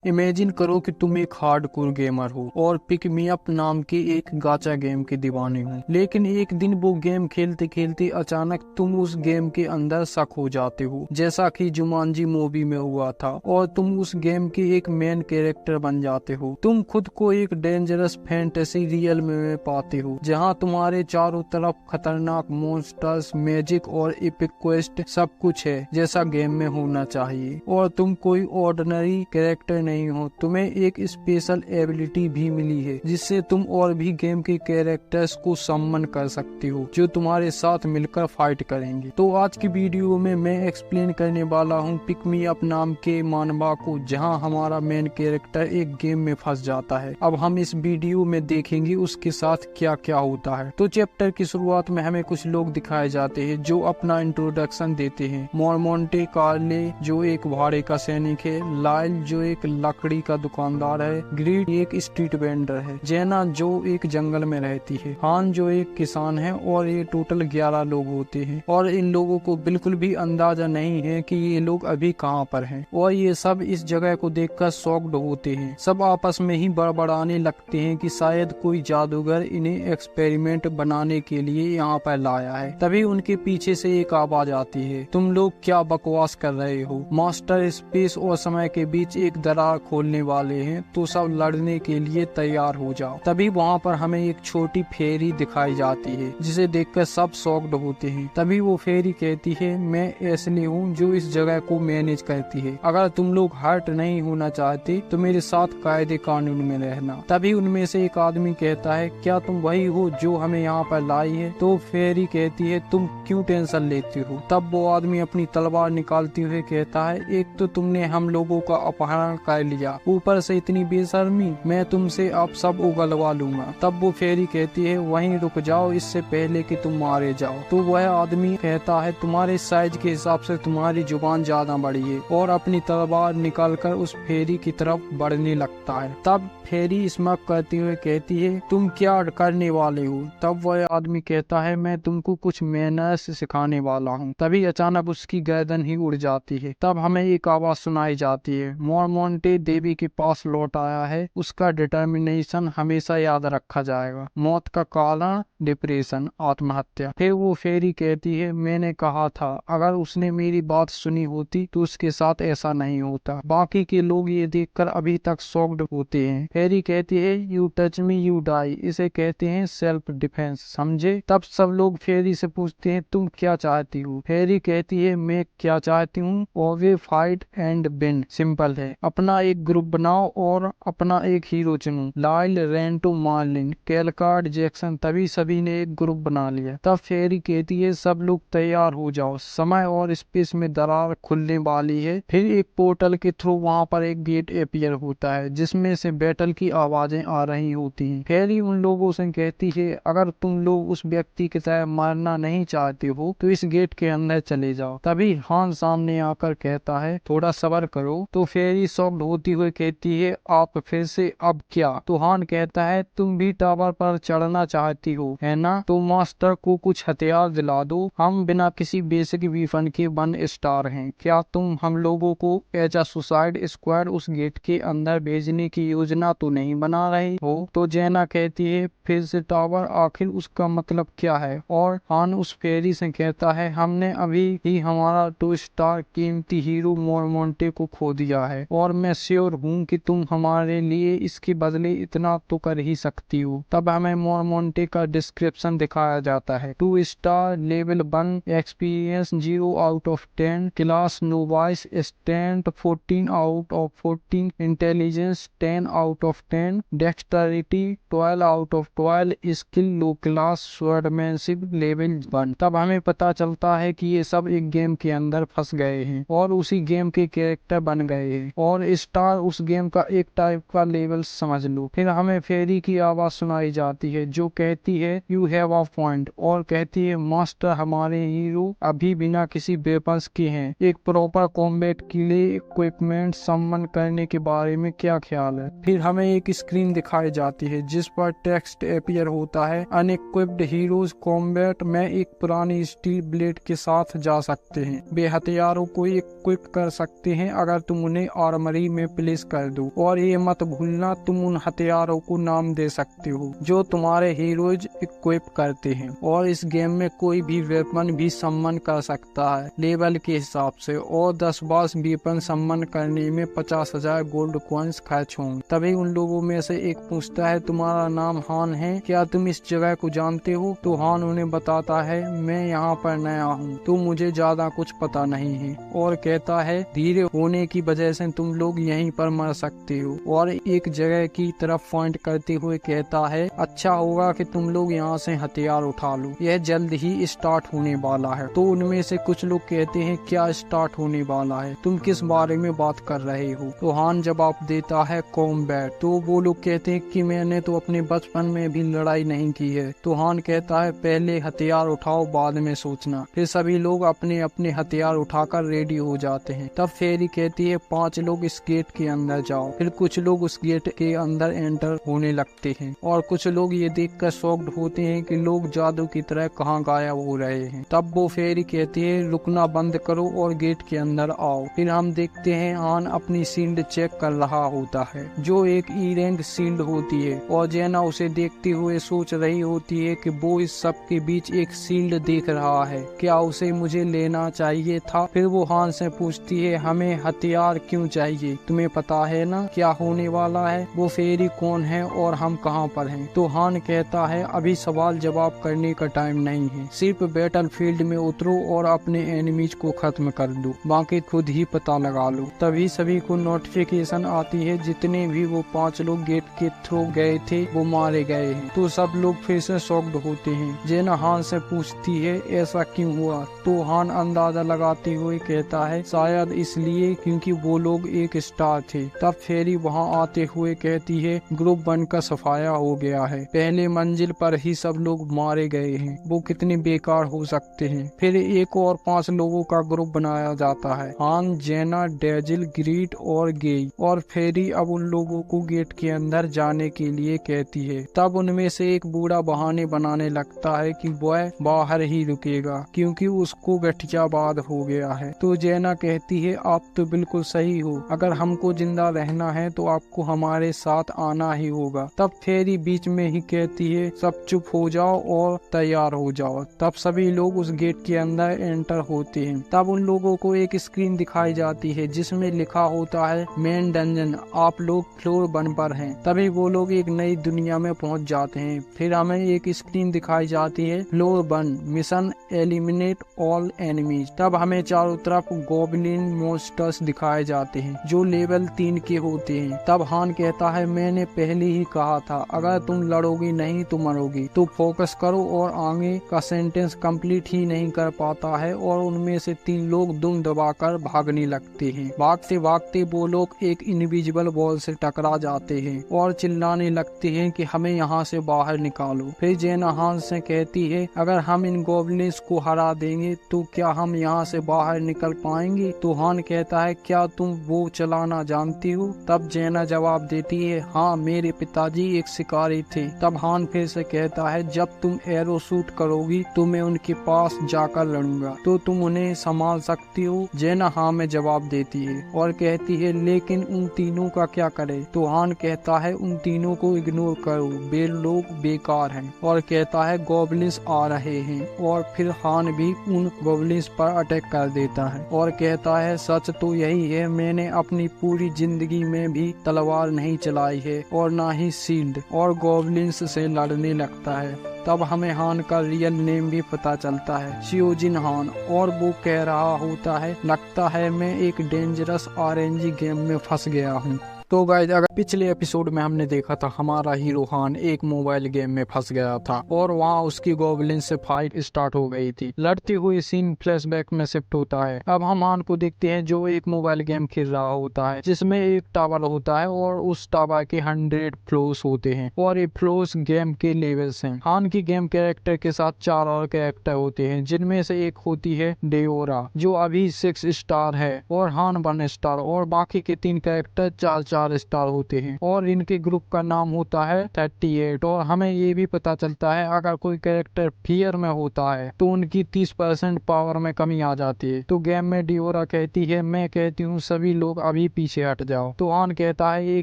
Imagine करो कि तुम एक हार्डकोर गेमर हो और पिक मी अप नाम के एक गाचा गेम के दीवाने हो, लेकिन एक दिन वो गेम खेलते खेलते अचानक तुम उस गेम के अंदर शक हो जाते हो, जैसा कि जुमांजी मूवी में हुआ था, और तुम उस गेम के एक मेन कैरेक्टर बन जाते हो। तुम खुद को एक डेंजरस फैंटेसी रियल में पाते हो, जहाँ तुम्हारे चारों तरफ खतरनाक मॉन्स्टर्स, मैजिक और एपिक क्वेस्ट सब कुछ है जैसा गेम में होना चाहिए। और तुम कोई ऑर्डिनरी कैरेक्टर नहीं हो, तुम्हें एक स्पेशल एबिलिटी भी मिली है जिससे तुम और भी गेम के कैरेक्टर्स को सम्मन कर सकते हो जो तुम्हारे साथ मिलकर फाइट करेंगे। तो आज की वीडियो में मैं एक्सप्लेन करने वाला हूँ पिक मी अप नाम के मानवा को, जहाँ हमारा मेन कैरेक्टर एक गेम में फंस जाता है। अब हम इस वीडियो में देखेंगे उसके साथ क्या क्या होता है। तो चैप्टर की शुरुआत में हमें कुछ लोग दिखाए जाते हैं जो अपना इंट्रोडक्शन देते हैं। मोरमोंटे कार्ले जो एक भाड़े का सैनिक है, लाइल जो एक लकड़ी का दुकानदार है, ग्रीड एक स्ट्रीट वेंडर है, जेना जो एक जंगल में रहती है, हान जो एक किसान है, और ये टोटल 11 लोग होते हैं। और इन लोगों को बिल्कुल भी अंदाजा नहीं है कि ये लोग अभी कहाँ पर हैं, और ये सब इस जगह को देखकर शॉक्ड होते हैं। सब आपस में ही बड़बड़ाने लगते हैं कि शायद कोई जादूगर इन्हें एक्सपेरिमेंट बनाने के लिए यहाँ पर लाया है। तभी उनके पीछे से एक आवाज आती है, तुम लोग क्या बकवास कर रहे हो, मास्टर स्पेस और समय के बीच एक दरार खोलने वाले हैं, तो सब लड़ने के लिए तैयार हो जाओ। तभी वहाँ पर हमें एक छोटी फेरी दिखाई जाती है जिसे देखकर सब शॉक्ड होते हैं। तभी वो फेरी कहती है, मैं एस्ले हूँ जो इस जगह को मैनेज करती है, अगर तुम लोग हर्ट नहीं होना चाहते तो मेरे साथ कायदे कानून में रहना। तभी उनमें से एक आदमी कहता है, क्या तुम वही हो जो हमें यहाँ पर लाई है? तो फेरी कहती है, तुम क्यों टेंशन लेती हो? तब वो आदमी अपनी तलवार निकालते हुए कहता है, एक तो तुमने हम लोगों का अपहरण कर लिया, ऊपर से इतनी बेशर्मी, मैं तुमसे अब सब उगलवा लूंगा। तब वो फेरी कहती है, वहीं रुक जाओ इससे पहले कि तुम मारे जाओ। तो वह आदमी कहता है, तुम्हारे साइज के हिसाब से तुम्हारी जुबान ज्यादा बड़ी है, और अपनी तलवार निकालकर उस फेरी की तरफ बढ़ने लगता है। तब फेरी स्मक करते हुए कहती है, तुम क्या करने वाले हो? तब वह आदमी कहता है, मैं तुमको कुछ मैनर्स सिखाने वाला हूँ। तभी अचानक उसकी गर्दन ही उड़ जाती है। तब हमें एक आवाज सुनाई जाती है, मोरमोंटे देवी के पास लौट आया है, उसका डिटर्मिनेशन हमेशा याद रखा जाएगा। मौत का कारण डिप्रेशन, आत्महत्या। फिर वो फेरी कहती है, मैंने कहा था अगर उसने मेरी बात सुनी होती तो उसके साथ ऐसा नहीं होता। बाकी के लोग ये देखकर अभी तक शॉक्ड होते हैं। फेरी कहती है, you touch me you die, इसे कहते हैं सेल्फ डिफेंस, समझे? तब सब लोग फेरी से पूछते हैं, तुम क्या चाहती हो? फेरी कहती है, मैं क्या चाहती हूँ, और वे फाइट एंड विन, सिंपल है। अपना एक ग्रुप बनाओ और अपना एक हीरो चुनो। लाइल, रेंटो, मार्लिन, कैलकार्ड, जैक्सन, तभी सभी ने एक ग्रुप बना लिया। तब फेरी कहती है, सब लोग तैयार हो जाओ, समय और स्पेस में दरार खुलने वाली है। फिर एक पोर्टल के थ्रू वहाँ पर एक गेट अपीयर होता है जिसमें से बैटल की आवाजें आ रही होती हैं। फेरी उन लोगों से कहती है, अगर तुम लोग उस व्यक्ति की तरह मरना नहीं चाहते हो तो इस गेट के अंदर चले जाओ। तभी हान सामने आकर कहता है, थोड़ा सब्र करो। तो फेरी शॉक्ड होती हुई कहती है, आप फिर से अब क्या? तो हान कहता है, तुम भी टावर पर चढ़ना चाहती हो है ना? तो मास्टर को कुछ हथियार दिला दो, हम बिना किसी बेसिक वीफन के 1 स्टार हैं। क्या तुम हम लोगों को एज अ सुसाइड स्क्वाड उस गेट के अंदर भेजने की योजना तो नहीं बना रहे हो? तो जेना कहती है, फिर से टावर, आखिर उसका मतलब क्या है? और हान उस फेरी से कहता है, हमने अभी ही हमारा 2 स्टार कीमती हीरो मोरमोंटे को खो दिया है, और मैं श्योर हूँ कि तुम हमारे लिए इसके बदले इतना तो कर ही सकती हो। तब हमें मोरमोंटे का डिस्क्रिप्शन दिखाया जाता है, 2 star, level 1, experience 0 out of 10, class novice, strength 14 out of 14, intelligence 10 out of 10, dexterity 12 out of 12, skill low class, swordsmanship level 1। तब हमें पता चलता है कि ये सब एक गेम के अंदर फंस गए हैं और उसी गेम के कैरेक्टर बन गए हैं, और स्टार उस गेम का एक टाइप का लेवल समझ लो। फिर हमें फेरी की आवाज सुनाई जाती है जो कहती है, यू हैव अ पॉइंट, और कहती है, मास्टर हमारे हीरो अभी बिना किसी वेपन्स के हैं, एक प्रॉपर कॉम्बैट के लिए इक्विपमेंट सम्मन करने के बारे में क्या ख्याल है? फिर हमें एक स्क्रीन दिखाई जाती है जिस पर टेक्स्ट अपीयर होता है, अनइक्विप्ड हीरोज कॉम्बैट में एक पुरानी स्टील ब्लेड के साथ जा सकते हैं, वे हथियारों को इक्विप कर सकते हैं अगर तुम उन्हें आर्मरी में प्लेस कर दो। और ये मत भूलना, तुम उन हथियारों को नाम दे सकते हो जो तुम्हारे हीरोज इक्विप करते हैं। और इस गेम में कोई भी वेपन भी सम्मन कर सकता है लेवल के हिसाब से, और 10-12 वेपन सम्मन करने में 50,000 गोल्ड कॉइन्स खर्च होंगे। तभी उन लोगों में से एक पूछता है, तुम्हारा नाम हान है, क्या तुम इस जगह को जानते हो? तो हान उन्हें बताता है, मैं यहाँ पर नया हूँ तो मुझे ज्यादा कुछ पता नहीं है। और कहता है, धीरे होने की वजह से तुम लोग यहीं पर मर सकते हो। और एक जगह की तरफ पॉइंट करते हुए कहता है, अच्छा होगा कि तुम लोग यहाँ से हथियार उठा लो, यह जल्द ही स्टार्ट होने वाला है। तो उनमें से कुछ लोग कहते हैं, क्या स्टार्ट होने वाला है? तुम किस बारे में बात कर रहे हो? तो हान जवाब देता है, कॉम्बैट। तो वो लोग कहते हैं कि मैंने तो अपने बचपन में भी लड़ाई नहीं की है। तो हान कहता है, पहले हथियार उठाओ, बाद में सोचना। फिर सभी लोग अपने अपने हथियार उठाकर रेडी हो जाते हैं। तब फेरी कहती है, 5 लोग इस गेट के अंदर जाओ। फिर कुछ लोग उस गेट के अंदर एंटर होने लगते हैं और कुछ लोग ये देखकर शॉक्ड होते हैं कि लोग जादू की तरह कहाँ गायब हो रहे हैं। तब वो फेरी कहती है, रुकना बंद करो और गेट के अंदर आओ। फिर हम देखते हैं हान अपनी शील्ड चेक कर रहा होता है जो एक ई रैंक शील्ड होती है, और जेना उसे देखते हुए सोच रही होती है कि वो इस सब के बीच एक शील्ड देख रहा है, क्या उसे मुझे लेना चाहिए था? फिर वो हान से पूछती है, हमें हथियार क्यों चाहिए? तुम्हें पता है ना क्या होने वाला है? वो फेरी कौन है और हम कहाँ पर हैं? तो हान कहता है, अभी सवाल जवाब करने का टाइम नहीं है, सिर्फ बैटल फील्ड में उतरो और अपने एनिमीज को खत्म कर दो, बाकी खुद ही पता लगा लो। तभी सभी को नोटिफिकेशन आती है, जितने भी वो 5 लोग गेट के थ्रू गए थे वो मारे गए हैं। तो सब लोग फिर से शॉक्ड होते हैं। जेना हान से पूछती है, ऐसा क्यों हुआ? तो हान अंदाजा लगाते हुए कहता है, शायद इसलिए क्योंकि वो लोग एक स्टार थे। तब फेरी वहाँ आते हुए कहती है, ग्रुप 1 का सफाया हो गया है, पहले मंजिल पर ही सब लोग मारे गए हैं, वो कितने बेकार हो सकते हैं। फिर एक और 5 लोगों का ग्रुप बनाया जाता है, हान, जेना, डेजिल, ग्रीट और गेई। और फेरी अब उन लोगों को गेट के अंदर जाने के लिए कहती है। तब उनमें से एक बूढ़ा बहाने बनाने लगता है कि वह बाहर ही रुकेगा क्योंकि उसको गठियाबाद हो गया है। तो जेना कहती है, आप तो बिल्कुल सही हो, अगर हमको जिंदा रहना है तो आपको हमारे साथ आना ही होगा। तब फेरी बीच में ही कहती है, सब चुप हो जाओ और तैयार हो जाओ। तब सभी लोग उस गेट के अंदर एंटर होते हैं। तब उन लोगों को एक स्क्रीन दिखाई जाती है जिसमें लिखा होता है, मेन डंजन, आप लोग फ्लोर 1 पर हैं। तभी वो लोग एक नई दुनिया में पहुंच जाते हैं। फिर हमें एक स्क्रीन दिखाई जाती है, floor 1, mission eliminate all enemies. तब हमें चारों तरफ गॉब्लिन मॉन्स्टर्स दिखाए जाते हैं जो लेवल 3 के होते हैं। तब हान कहता है, मैंने पहले ही कहा था, अगर तुम लड़ोगी नहीं तो मरोगी, तो फोकस करो। और आगे का सेंटेंस कंप्लीट ही नहीं कर पाता है और उनमें से 3 लोग दुम दबाकर भागने लगते हैं। भागते भागते वो लोग एक इनविजिबल वॉल से टकरा जाते हैं और चिल्लाने लगते हैं कि हमें यहाँ से बाहर निकालो। फिर जेना हान से कहती है, अगर हम इन गॉब्लिन्स को हरा देंगे तो क्या हम यहाँ से बाहर निकल पाएंगे? तो हान कहता है, क्या तुम वो चलाना जानती हो? तब जेना जवाब देती है, हाँ, मेरे पिताजी एक शिकारी थे। तब हान फिर से कहता है, जब तुम एरो शूट करोगी तो मैं उनके पास जाकर लड़ूंगा, तो तुम उन्हें संभाल सकती हो? जेना हाँ में जवाब देती है और कहती है, लेकिन उन तीनों का क्या करे? तो हान कहता है, उन तीनों को इग्नोर करो, वे लोग बेकार हैं। और कहता है, गॉब्लिन्स आ रहे हैं। और फिर हान भी उन गॉब्लिन्स पर अटैक कर देता है और कहता है, सच तो यही है, मैंने अपनी पूरी जिंदगी में भी तलवार नहीं चलाई है और ना ही शील्ड, और गॉब्लिन्स से लड़ने लगता है। तब हमें हान का रियल नेम भी पता चलता है, शियोजिन हान। और वो कह रहा होता है, लगता है मैं एक डेंजरस आरएनजी गेम में फंस गया हूँ। तो गाइस, अगर पिछले एपिसोड में हमने देखा था हमारा हीरो हान एक मोबाइल गेम में फंस गया था और वहाँ उसकी गॉब्लिन से फाइट स्टार्ट हो गई थी। लड़ते हुए सीन फ्लैशबैक में शिफ्ट होता है। अब हम हान को देखते हैं जो एक मोबाइल गेम खेल रहा होता है जिसमें एक टावर होता है और उस टावर के 100 फ्लोर्स होते हैं और ये फ्लोर्स गेम के लेवल्स हैं। हान की गेम कैरेक्टर के साथ 4 और कैरेक्टर होते हैं जिनमें से एक होती है डेओरा जो अभी 6 स्टार है और हान 1 स्टार, और बाकी के 3 कैरेक्टर 4 4 स्टार होते हैं और इनके ग्रुप का नाम होता है 38। और हमें ये भी पता चलता है अगर कोई कैरेक्टर फियर में होता है तो उनकी 30% पावर में कमी आ जाती है। तो गेम में डिओरा कहती है, मैं कहती हूँ सभी लोग अभी पीछे हट जाओ। तो हान कहता है, ये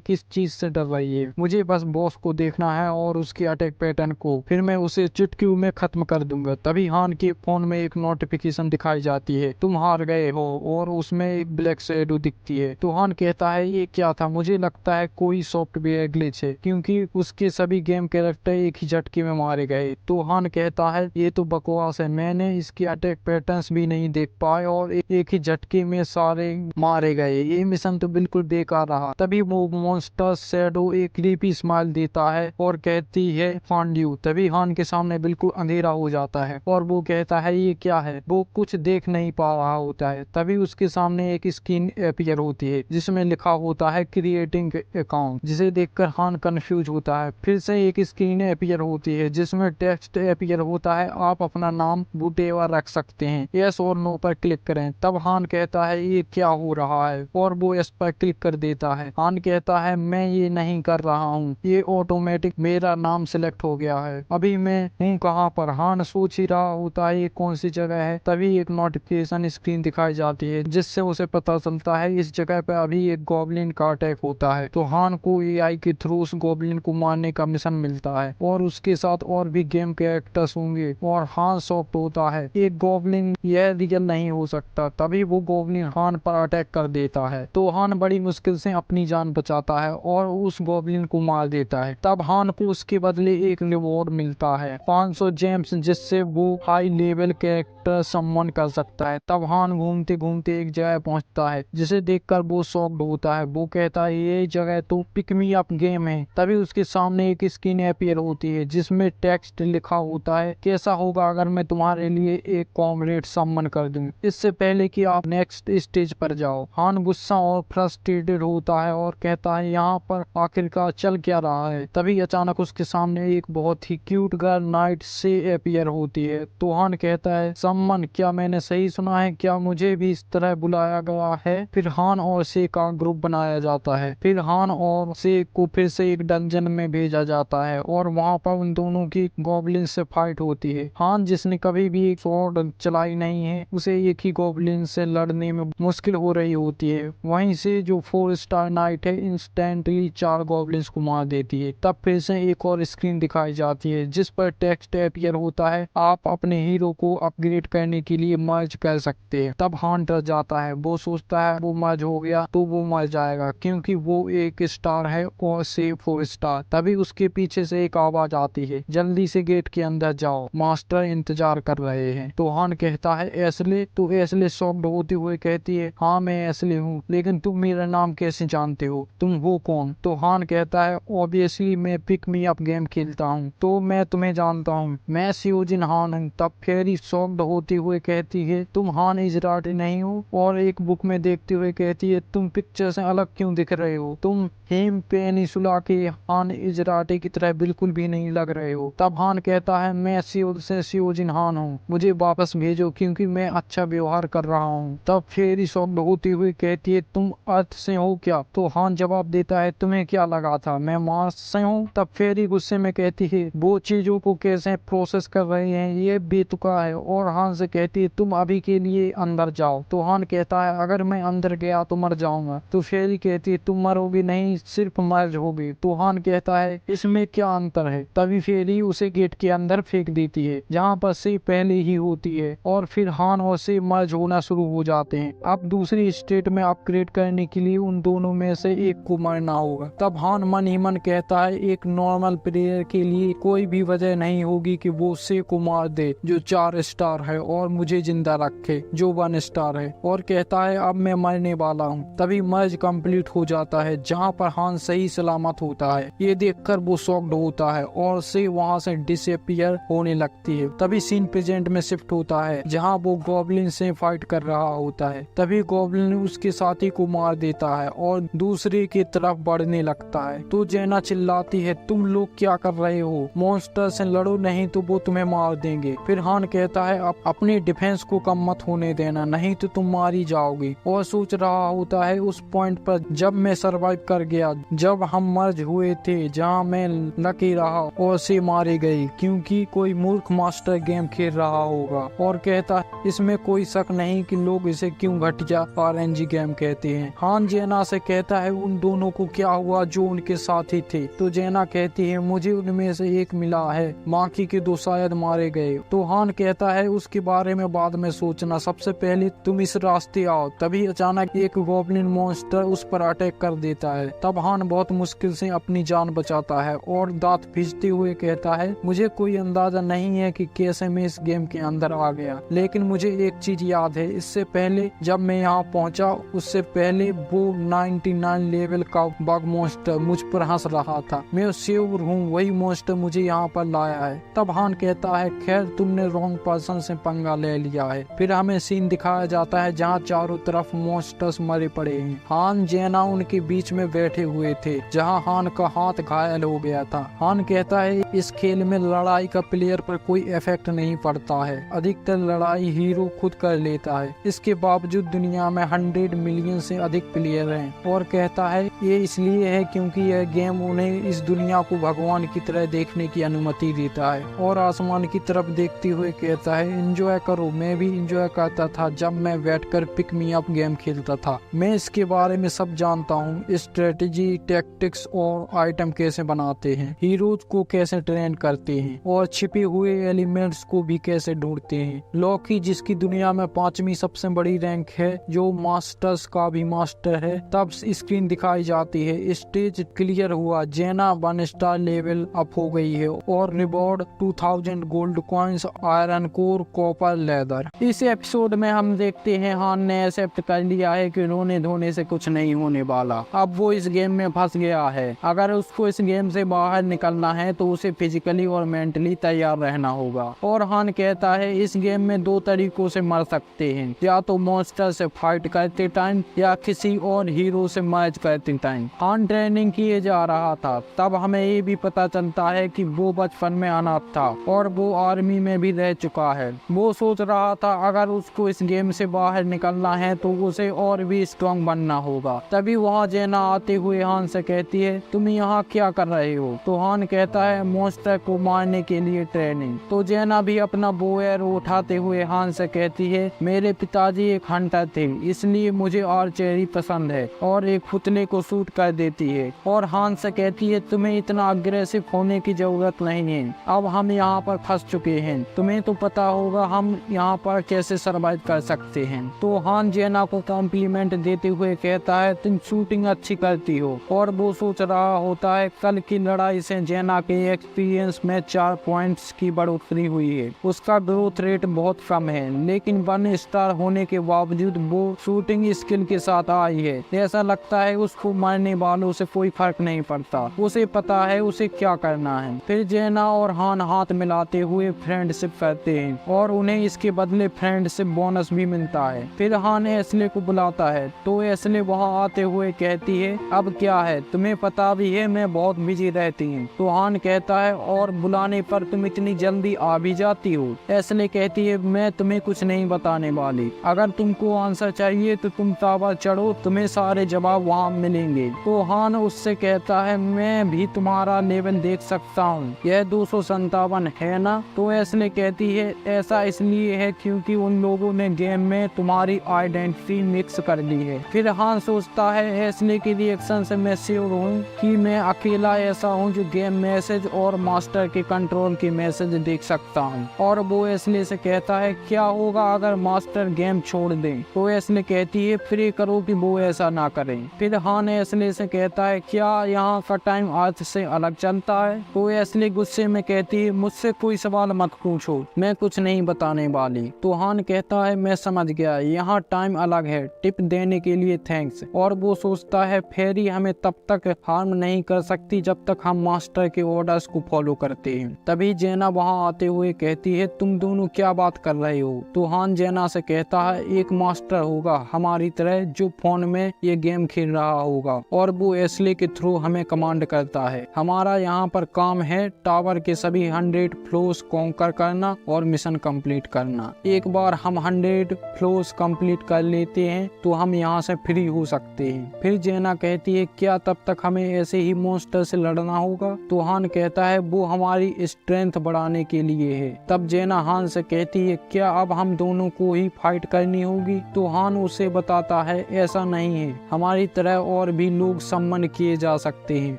किस चीज से डर रही है? मुझे बस बॉस को देखना है और उसके अटैक पैटर्न को, फिर मैं उसे चुटकियों में खत्म कर दूंगा। तभी हान के फोन में एक नोटिफिकेशन दिखाई जाती है, तुम हार गए हो, और उसमें एक ब्लैक शैडो दिखती है। तो हान कहता है, ये क्या था? मुझे लगता है कोई सॉफ्टवेयर ग्लिच है, क्योंकि उसके सभी गेम कैरेक्टर एक ही झटके में मारे गए। तो हान कहता है, ये तो बकवास है, मैंने इसके अटैक पैटर्न्स भी नहीं देख पाए और एक ही झटके में सारे मारे गए। ये मिशन तो बिल्कुल बेकार रहा। तभी वो मॉन्स्टर शैडो एक क्रीपी स्माइल देता है और कहती है, फांड यू। तभी हान के सामने बिल्कुल अंधेरा हो जाता है और वो कहता है, ये क्या है? वो कुछ देख नहीं पा रहा होता है। तभी उसके सामने एक स्क्रीन अपीयर होती है जिसमें लिखा होता है क्रिएटिंग अकाउंट, जिसे देखकर हान कंफ्यूज होता है। फिर से एक स्क्रीन अपीयर होती है जिसमें टेक्स्ट अपीयर होता है, आप अपना नाम वुटेवर रख सकते हैं, यस और नो पर क्लिक करें। तब हान कहता है, ये क्या हो रहा है? और वो इस पर क्लिक कर देता है। हान कहता है, मैं ये नहीं कर रहा हूँ, ये ऑटोमेटिक मेरा नाम सिलेक्ट हो गया है। अभी मैं हूँ कहाँ पर? हान सोच ही रहा होता है ये कौन सी जगह है। तभी एक नोटिफिकेशन स्क्रीन दिखाई जाती है जिससे उसे पता चलता है इस जगह पर अभी एक गॉब्लिन का अटैक होता है। तो हान को एआई के थ्रू उस गॉब्लिन को मारने का मिशन मिलता है और उसके साथ और भी गेम कैरेक्टर्स होंगे। और हान शॉक्ड होता है, एक गॉब्लिन यह रियल नहीं हो सकता। तभी वो गॉब्लिन हान पर अटैक कर देता है। तो हान बड़ी मुश्किल से अपनी जान बचाता है और उस गॉब्लिन को मार देता है। तब हान को उसके बदले एक रिवॉर्ड मिलता है, 500 जेम्स, जिससे वो हाई लेवल कैरेक्टर सम्मन कर सकता है। तब हान घूमते घूमते एक जगह पहुंचता है जिसे देखकर वो शॉक्ड होता है। वो कहता है, ये जगह तो पिक मी अप गेम है। तभी उसके सामने एक स्क्रीन अपीयर होती है जिसमें टेक्स्ट लिखा होता है, कैसा होगा अगर मैं तुम्हारे लिए एक कॉमरेड सम्मन कर दूं, इससे पहले कि आप नेक्स्ट स्टेज पर जाओ। हान गुस्सा और फ्रस्ट्रेटेड होता है और कहता है, यहाँ पर आखिरकार चल क्या रहा है? तभी अचानक उसके सामने एक बहुत ही क्यूट गर्ल नाइट से अपीयर होती है। तो हान कहता है, सम्मन, क्या मैंने सही सुना है? क्या मुझे भी इस तरह बुलाया गया है? फिर हान और से का ग्रुप बनाया जाता है। फिर हान और से को फिर से एक डंजन में भेजा जाता है और वहाँ पर उन दोनों की गॉब्लिन से फाइट होती है। हान, जिसने कभी भी एक स्वॉर्ड चलाई नहीं है, उसे एक ही गॉब्लिन से लड़ने में मुश्किल हो रही होती है। वहीं से जो 4 स्टार नाइट है इंस्टेंटली 4 गॉब्लिन्स को मार देती है। तब फिर से एक और स्क्रीन दिखाई जाती है जिस पर टेक्स्ट अपीयर होता है, आप अपने हीरो को अपग्रेड करने के लिए मर्ज कर सकते हैं। तब हान डर जाता है, वो सोचता है वो मर्ज हो गया तो वो मर जाएगा, क्योंकि वो 1 स्टार है और से 4 स्टार। तभी उसके पीछे से एक आवाज आती है, जल्दी से गेट के अंदर जाओ, मास्टर इंतजार कर रहे हैं। तो हान कहता है, एस्ले? तो एस्ले शॉक्ड होते हुए कहती है, हाँ मैं एस्ले हूँ, लेकिन तुम मेरा नाम कैसे जानते हो? तुम हो कौन? तो हान कहता है, ऑब्वियसली मैं पिक मी अप गेम खेलता हूँ, तो मैं तुम्हें जानता हूँ, मैं सियोजिन हान हूँ। तब फेरी शॉक्ड होते हुए कहती है, तुम हान इजराटी नहीं हो? और एक बुक में देखते हुए कहती है, तुम पिक्चर से अलग क्यों दिख रहे हो? तुम हेम पेनिसुला के हान इजराटी की तरह बिल्कुल भी नहीं लग रहे हो। तब हान कहता है, मैं सियोल से सियोजिन हान हूँ, मुझे वापस भेजो क्योंकि मैं अच्छा व्यवहार कर रहा हूँ। तब फेरी शॉक्ड होती हुई कहती है, तुम अर्थ से हो क्या? तो हान जवाब देता है, तुम्हें क्या लगा था मैं मार्स से हूँ? तब फेरी गुस्से में कहती है, वो चीजों को कैसे प्रोसेस कर रहे हैं ये बेतुका है। और हान से कहती है, तुम अभी के लिए अंदर जाओ। तो हान कहता है, अगर मैं अंदर गया तो मर जाऊंगा। तो फेरी कहती है, तुम मरोगे नहीं, सिर्फ मर्ज होगी। तो हान कहता है, इसमें क्या अंतर है? तभी फेरी उसे गेट के अंदर फेंक देती है जहाँ पर से पहले ही होती है और फिर हान और से मर्ज होना शुरू हो जाते हैं। अब दूसरी स्टेट में अपग्रेड करने के लिए उन दोनों में से एक को मरना होगा। तब हान मन ही मन कहता है, एक नॉर्मल प्लेयर के लिए कोई भी वजह नहीं होगी कि वो से को मार दे जो 4 स्टार है और मुझे जिंदा रखे जो 1 स्टार है। और कहता है, अब मैं मरने वाला हूँ। तभी मर्ज कंप्लीट हो जाता है जहाँ पर हान सही सलामत होता है। ये देखकर वो शॉक्ड होता है और से वहाँ से डिसअपियर होने लगती है। तभी सीन प्रेजेंट में शिफ्ट होता है जहाँ वो गॉब्लिन से फाइट कर रहा होता है। तभी गॉब्लिन उसके साथी को मार देता है और दूसरे की तरफ बढ़ने लगता है। तो जेना चिल्लाती है, तुम लोग क्या कर रहे हो? मॉन्स्टर से लड़ो, नहीं तो वो तुम्हें मार देंगे। फिर हान कहता है, अपने डिफेंस को कम मत होने देना, नहीं तो तुम मारी जाओगी। और सोच रहा होता है उस पॉइंट पर जब मैं सरवाइव कर गया। जब हम मर्ज हुए थे, जहाँ मैं लकी रहा और से मारे गए क्योंकि कोई मूर्ख मास्टर गेम खेल रहा होगा। और कहता इसमें कोई शक नहीं कि लोग इसे क्यों घटिया RNG गेम कहते हैं। हान जेना से कहता है उन दोनों को क्या हुआ जो उनके साथी थे। तो जेना कहती है मुझे उनमें से एक मिला है, बाकी के 2 शायद मारे गए। तो हान कहता है उसके बारे में बाद में सोचना, सबसे पहले तुम इस रास्ते आओ। तभी अचानक एक गॉब्लिन मॉन्स्टर उस पर अटैक कर देता है। तब हान बहुत मुश्किल से अपनी जान बचाता है और दांत भींचते हुए कहता है मुझे कोई अंदाजा नहीं है कि कैसे मैं इस गेम के अंदर आ गया, लेकिन मुझे एक चीज याद है, इससे पहले जब मैं यहाँ पहुँचा उससे पहले वो 99 लेवल का बग मॉन्स्टर मुझ पर हंस रहा था। मैं श्योर हूँ वही मॉन्स्टर मुझे यहाँ पर लाया है। तब हान कहता है खैर तुमने रॉन्ग पर्सन से पंगा ले लिया है। फिर हमें सीन दिखाया जाता है जहाँ चारों तरफ मॉन्स्टर्स मरे पड़े हैं। हान जेना उनके बीच में बैठे हुए थे, जहाँ हान का हाथ घायल हो गया था। हान कहता है इस खेल में लड़ाई का प्लेयर पर कोई इफेक्ट नहीं पड़ता है, अधिकतर लड़ाई हीरो खुद कर लेता है। इसके बावजूद दुनिया में 100 मिलियन से अधिक प्लेयर हैं। और कहता है ये इसलिए है क्योंकि यह गेम उन्हें इस दुनिया को भगवान की तरह देखने की अनुमति देता है। और आसमान की तरफ देखते हुए कहता है एंजॉय करो, मैं भी एंजॉय करता था जब मैं बैठकर पिक मी अप गेम खेलता था। मैं इसके बारे में सब जानता हूँ, स्ट्रेटेजी, टैक्टिक्स और आइटम कैसे बनाते हैं, हीरोज को कैसे ट्रेन करते हैं और छिपे हुए एलिमेंट्स को भी कैसे ढूंढते हैं। लॉकी जिसकी दुनिया में 5वीं सबसे बड़ी रैंक है, जो मास्टर्स का भी मास्टर है। तब स्क्रीन दिखाई जाती है, स्टेज क्लियर हुआ, जेना 1 स्टार लेवल अप हो गई है और reward 2000 gold coins, iron core, copper, leather. इस एपिसोड में हम देखते हैं हान ने एक्सेप्ट कर लिया है कि रोने धोने से कुछ नहीं होने वाला। अब वो इस गेम में फंस गया है। अगर उसको इस गेम से बाहर निकलना है तो उसे फिजिकली और मेंटली तैयार रहना होगा। और हान कहता है इस गेम में 2 तरीकों से मर सकते हैं, या तो मॉन्स्टर से फाइट करते टाइम या किसी और हीरो से मैच करते टाइम। हान ट्रेनिंग किए जा रहा था। तब हमें ये भी पता चलता है कि वो बचपन में अनाथ था और वो आर्मी में भी रह चुका है। वो सोच रहा था अगर उसको इस गेम से बाहर निकलना है तो उसे और भी स्ट्रॉन्ग बनना होगा। तभी वहाँ जेना आते हुए हान से कहती है तुम यहाँ क्या कर रहे हो। तो हान कहता है मॉन्स्टर को मारने के लिए ट्रेनिंग। तो जेना भी अपना बो एरो उठाते हुए हान से कहती है मेरे पिताजी एक हंटर थे, इसलिए मुझे आर्चरी पसंद है, और एक पुतले को शूट कर देती है। और हान से कहती है तुम्हें इतना अग्रेसिव होने की जरूरत नहीं है, अब हम यहाँ पर फंस चुके हैं, तुम्हें तो पता होगा हम यहाँ पर कैसे सरवाइव कर सकते हैं। तो हान जेना को कॉम्प्लीमेंट देते हुए कहता है तुम शूटिंग अच्छी करती हो। और वो सोच रहा होता है कल की लड़ाई से जेना के एक्सपीरियंस में 4 पॉइंट्स की बढ़ोतरी हुई है। उसका ग्रोथ रेट बहुत कम है, लेकिन 1 स्टार होने के बावजूद वो शूटिंग स्किल के साथ आई है। ऐसा लगता है उसको मारने वालों से कोई फर्क नहीं पड़ता, उसे पता है उसे क्या करना है। फिर जेना और हान हाथ मिलाते हुए फ्रेंडशिप करते हैं और उन्हें इसके बदले फ्रेंडशिप बोनस भी मिलता है। फिर हान एस्ले को बुलाता है तो एस्ले वहाँ आते हुए कहती है अब क्या है, तुम्हें पता भी है मैं बहुत बिजी रहती हूँ। तो हान कहता है और बुलाने पर तुम इतनी जल्दी आ भी जाती हो। एस्ले कहती है मैं तुम्हें कुछ नहीं बताने वाली, अगर तुमको आंसर चाहिए तो तुम टावर चढ़ो, तुम्हें सारे जवाब वहाँ मिलेंगे। तो हान उससे कहता है मैं भी तुम्हारा लेवल देख सकता हूँ, यह 257 है ना। तो एस्ले कहती है ऐसा इसलिए है क्योंकि उन लोगों ने गेम में तुम्हारी आइडेंटिटी मिक्स कर ली है। फिर हान सोचता है एस्ले के रिएक्शन से मैं श्योर हूँ कि मैं अकेला ऐसा हूँ जो गेम मैसेज और मास्टर के कंट्रोल के मैसेज देख सकता हूँ। और वो एस्ले से कहता है क्या होगा अगर मास्टर गेम छोड़ दे। तो एस्ले कहती है प्रे करो कि वो ऐसा ना करें। फिर हान एस्ले से कहता है क्या यहाँ का टाइम आज से अलग चलता है। तो एस्ले गुस्से में कहती है मुझसे कोई सवाल मत पूछो, मैं कुछ नहीं बताने वाली। तो हान कहता है मैं समझ गया, यहाँ टाइम अलग है, टिप देने के लिए थैंक्स। और वो सोचता है फेरी हमें तब तक हार्म नहीं कर सकती जब तक हम मास्टर के ऑर्डर्स को फॉलो करते हैं। तभी जेना वहाँ आते हुए कहती है तुम दोनों क्या बात कर रहे हो। तो हान जेना से कहता है एक मास्टर होगा हमारी तरह जो फोन में ये गेम खेल रहा होगा और वो एस्ले के थ्रू हमें कमांड करता है। हमारा यहाँ पर काम है टावर के सभी 100 फ्लोर्स कॉन्कर करना और मिशन कंप्लीट करना। एक बार हम 100 फ्लोर्स कंप्लीट कर लेते हैं तो हम यहाँ से फ्री हो सकते हैं। फिर जेना कहती है क्या तब तक हमें ऐसे ही मॉन्स्टर से लड़ना होगा? तो हान कहता है वो हमारी स्ट्रेंथ बढ़ाने के लिए है। तब जेना हान से कहती है क्या अब हम दोनों को ही फाइट करनी होगी? तो हान उसे बताता है ऐसा नहीं है, हमारी तरह और भी लोग सम्मान किए जा सकते हैं